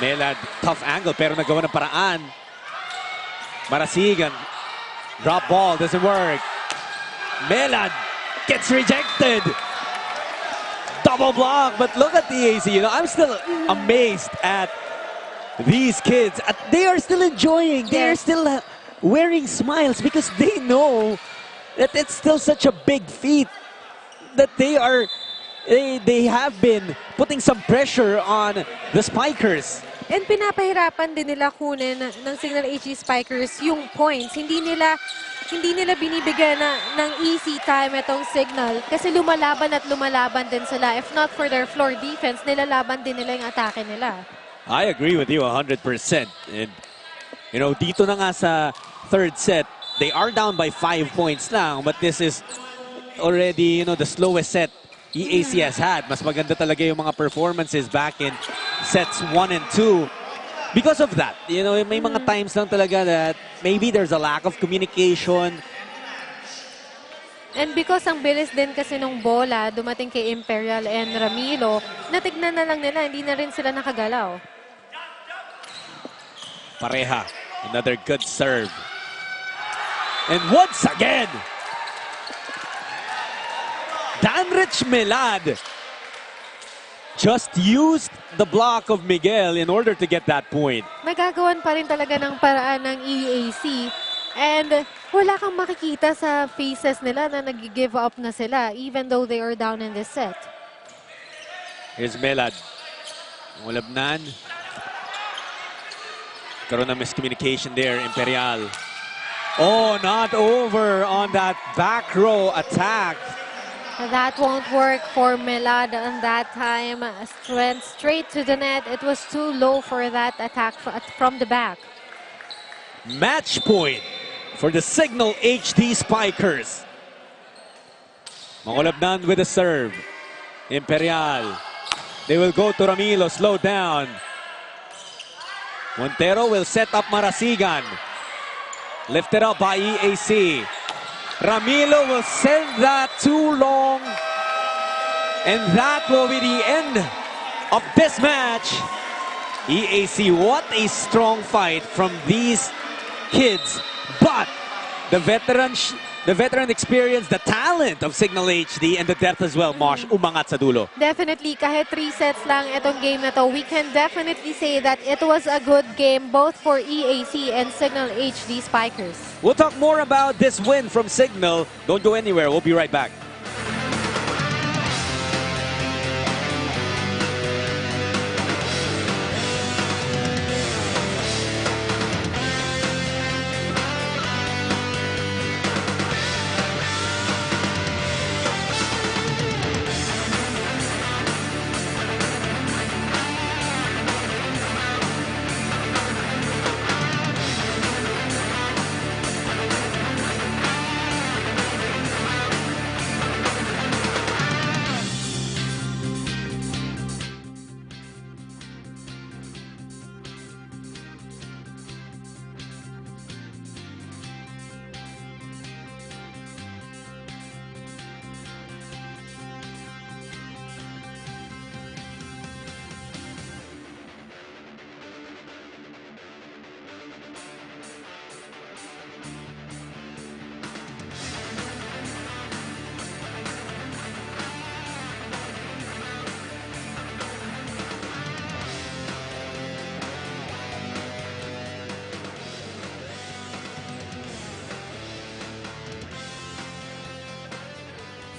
Melad, tough angle pero nagawa ng paraan. Marasigan, drop ball, doesn't work. Melad gets rejected. Double block, but look at the EAC. You know, I'm still amazed at these kids. They are still enjoying. They are still wearing smiles because they know that it's still such a big feat that they have been putting some pressure on the Spikers. And pinapahirapan din nila kunin ng Signal HE Spikers yung points. Hindi nila binibigyan ng easy time itong Signal kasi lumalaban at lumalaban din sila. If not for their floor defense, nilalaban din nila yung atake nila. I agree with you 100%. And you know, dito na nga sa third set, they are down by 5 points lang, but this is already, you know, the slowest set EAC has had. Mas maganda talaga yung mga performances back in sets 1 and 2. Because of that, you know, may mga times lang talaga that maybe there's a lack of communication. And because ang bilis din kasi nung bola dumating kay Imperial and Ramilo, natignan na lang nila, hindi na rin sila nakagalaw. Pareha, another good serve. And once again, Danrich Melad just used the block of Miguel in order to get that point. Magagawan pa rin talaga ng paraan ng EAC. And wala kang makikita sa faces nila na nag-give up na sila even though they are down in this set. Here's Melad. Ulabnan. Karoon na miscommunication there, Imperial. Oh, not over on that back row attack. That won't work for Melad on that time. Went straight to the net. It was too low for that attack from the back. Match point for the Signal HD Spikers. Mangulabnan with a serve. Imperial. They will go to Ramilo, slow down. Montero will set up Marasigan. Lifted up by EAC. Ramilo will send that too long. And that will be the end of this match. EAC, what a strong fight from these kids. But the veteran experience, the talent of Signal HD, and the depth as well, Mosh, umangat sa dulo. Definitely, kahit 3 sets lang itong game na to, we can definitely say that it was a good game both for EAC and Signal HD Spikers. We'll talk more about this win from Signal. Don't go anywhere. We'll be right back.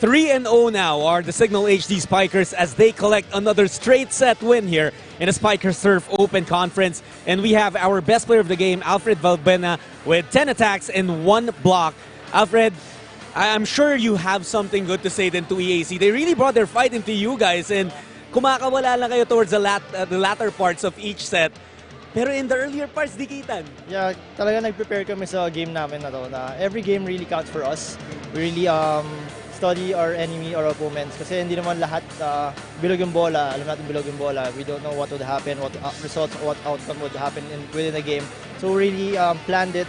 Three 3-0 now are the Signal HD Spikers as they collect another straight set win here in the Spiker Surf Open Conference. And we have our best player of the game, Alfred Valbuena, with 10 attacks and 1 block. Alfred, I'm sure you have something good to say then to EAC. They really brought their fight into you guys, and kumakawala lang kayo towards the latter parts of each set. Pero in the earlier parts, dikitan. Yeah, talaga nag-prepare kami sa game namin na to, na every game really counts for us. We really study our enemy or opponents kasi hindi naman lahat bilog yung bola. Alam natin bilog yung bola. We don't know what would happen, what results, what outcome would happen within the game. So we really planned it,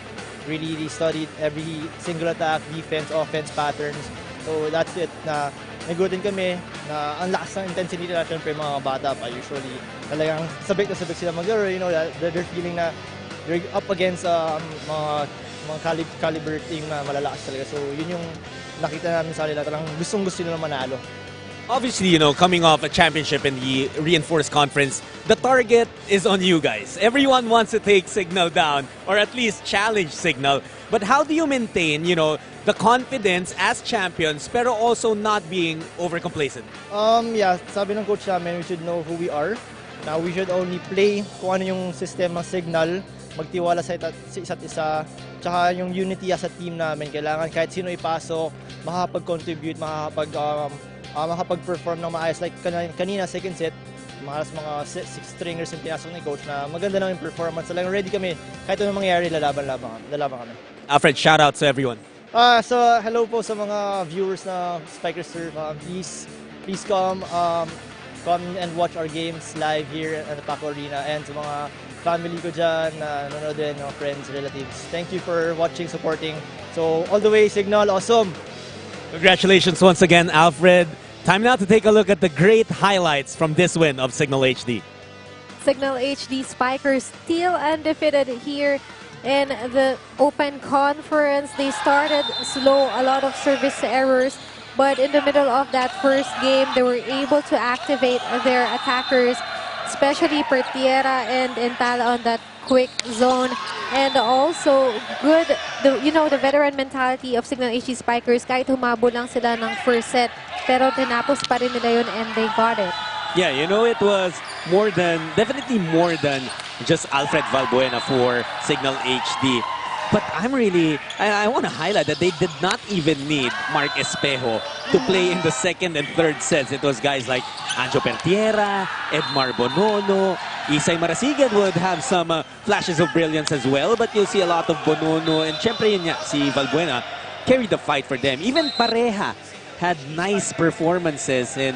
really studied every single attack, defense, offense patterns. So that's it. Na nagutin kami na ang lakas ng intensity nila, syempre mga bata pa usually. Talagang sabik na sabik sila mag-laro, you know, they're feeling na they're up against mga caliber team na malalakas talaga. So yun yung nakita namin sa kanila, talagang gustong-gusto nila manalo. Obviously, you know, coming off a championship in the Reinforced Conference, the target is on you guys. Everyone wants to take Signal down or at least challenge Signal. But how do you maintain, you know, the confidence as champions pero also not being overcomplacent? Yeah, sabi ng coach namin, we should know who we are. Now, we should only play kung ano yung system ng Signal, magtiwala sa isa't isa, tsaka yung unity as a team namin. Kailangan kahit sino ipasok, makakapag-contribute, makakapag-perform ng maayos. Like kanina, second set, mga 6 stringers yung pinasok ni coach na maganda lang yung performance. Talagang ready kami, kahit anong mangyari, lalaban kami. Alfred, shout out to everyone. So hello po sa mga viewers na Spiker Surf. Please come and watch our games live here at the Paco Arena, and sa mga family ko dyan, nanonood din, mga friends, relatives. Thank you for watching, supporting. So all the way, Signal, awesome! Congratulations once again, Alfred. Time now to take a look at the great highlights from this win of Signal HD. Signal HD Spikers still undefeated here in the Open Conference. They started slow, a lot of service errors, but in the middle of that first game, they were able to activate their attackers, especially Pertiera and Intala on that quick zone. And also, good, the veteran mentality of Signal HD Spikers, kahit humabol lang sila ng first set, pero tinapos pa rin nila yun and they got it. Yeah, you know, it was definitely more than just Alfred Valbuena for Signal HD. But I want to highlight that they did not even need Mark Espejo to play in the second and third sets. It was guys like Anjo Pertiera, Edmar Bonono, Isay Marasigan would have some flashes of brilliance as well, but you'll see a lot of Bonono, and syempre yun nga, si Valbuena carried the fight for them. Even Pareja had nice performances in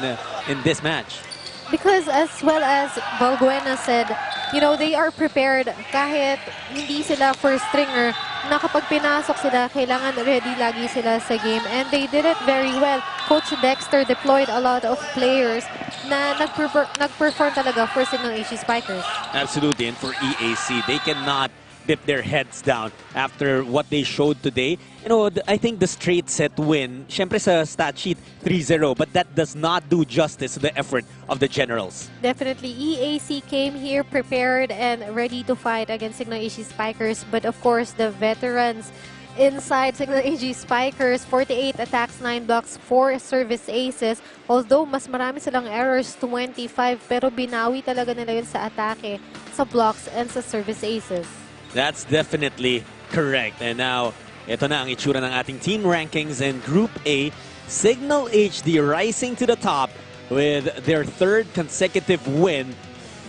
this match. Because as well as Valbuena said, you know, they are prepared kahit hindi sila first stringer, na kapag pinasok sila, kailangan ready lagi sila sa game. And they did it very well. Coach Dexter deployed a lot of players na nag-perform talaga for Signal HG Spikers. Absolutely, and for EAC, they cannot dip their heads down after what they showed today. You know, I think the straight set win, syempre sa stat sheet 3-0, but that does not do justice to the effort of the Generals. Definitely, EAC came here prepared and ready to fight against Signal HG Spikers, but of course, the veterans inside Signal HG Spikers, 48 attacks, 9 blocks, 4 service aces. Although mas marami silang errors, 25, pero binawi talaga nila yun sa atake, sa blocks, and sa service aces. That's definitely correct. And now, ito na ang itsura ng ating team rankings in Group A. Signal HD rising to the top with their 3rd consecutive win.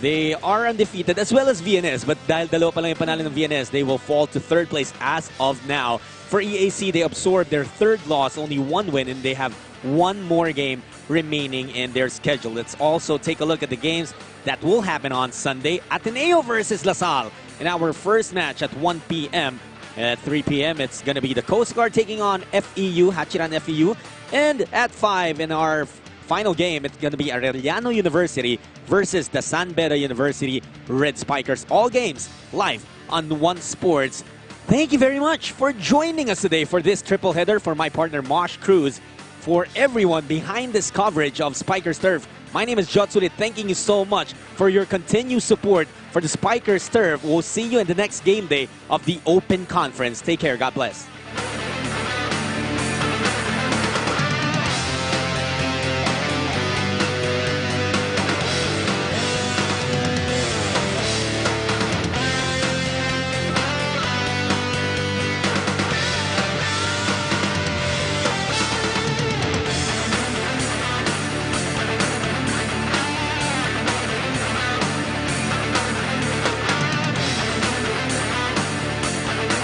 They are undefeated as well as VNS, but dahil dalawa pa lang yung panalo ng VNS, they will fall to 3rd place as of now. For EAC, they absorbed their 3rd loss, only 1 win, and they have 1 more game remaining in their schedule. Let's also take a look at the games that will happen on Sunday. Ateneo versus LaSalle in our first match at 1 p.m. At 3 p.m., it's going to be the Coast Guard taking on FEU, Hachiran FEU. And at 5 in our final game, it's going to be Arellano University versus the San Beda University Red Spikers. All games live on One Sports. Thank you very much for joining us today for this triple header. For my partner Mosh Cruz, for everyone behind this coverage of Spikers Turf, my name is Jotsulit. Thanking you so much for your continued support for the Spikers Turf. We'll see you in the next game day of the Open Conference. Take care. God bless.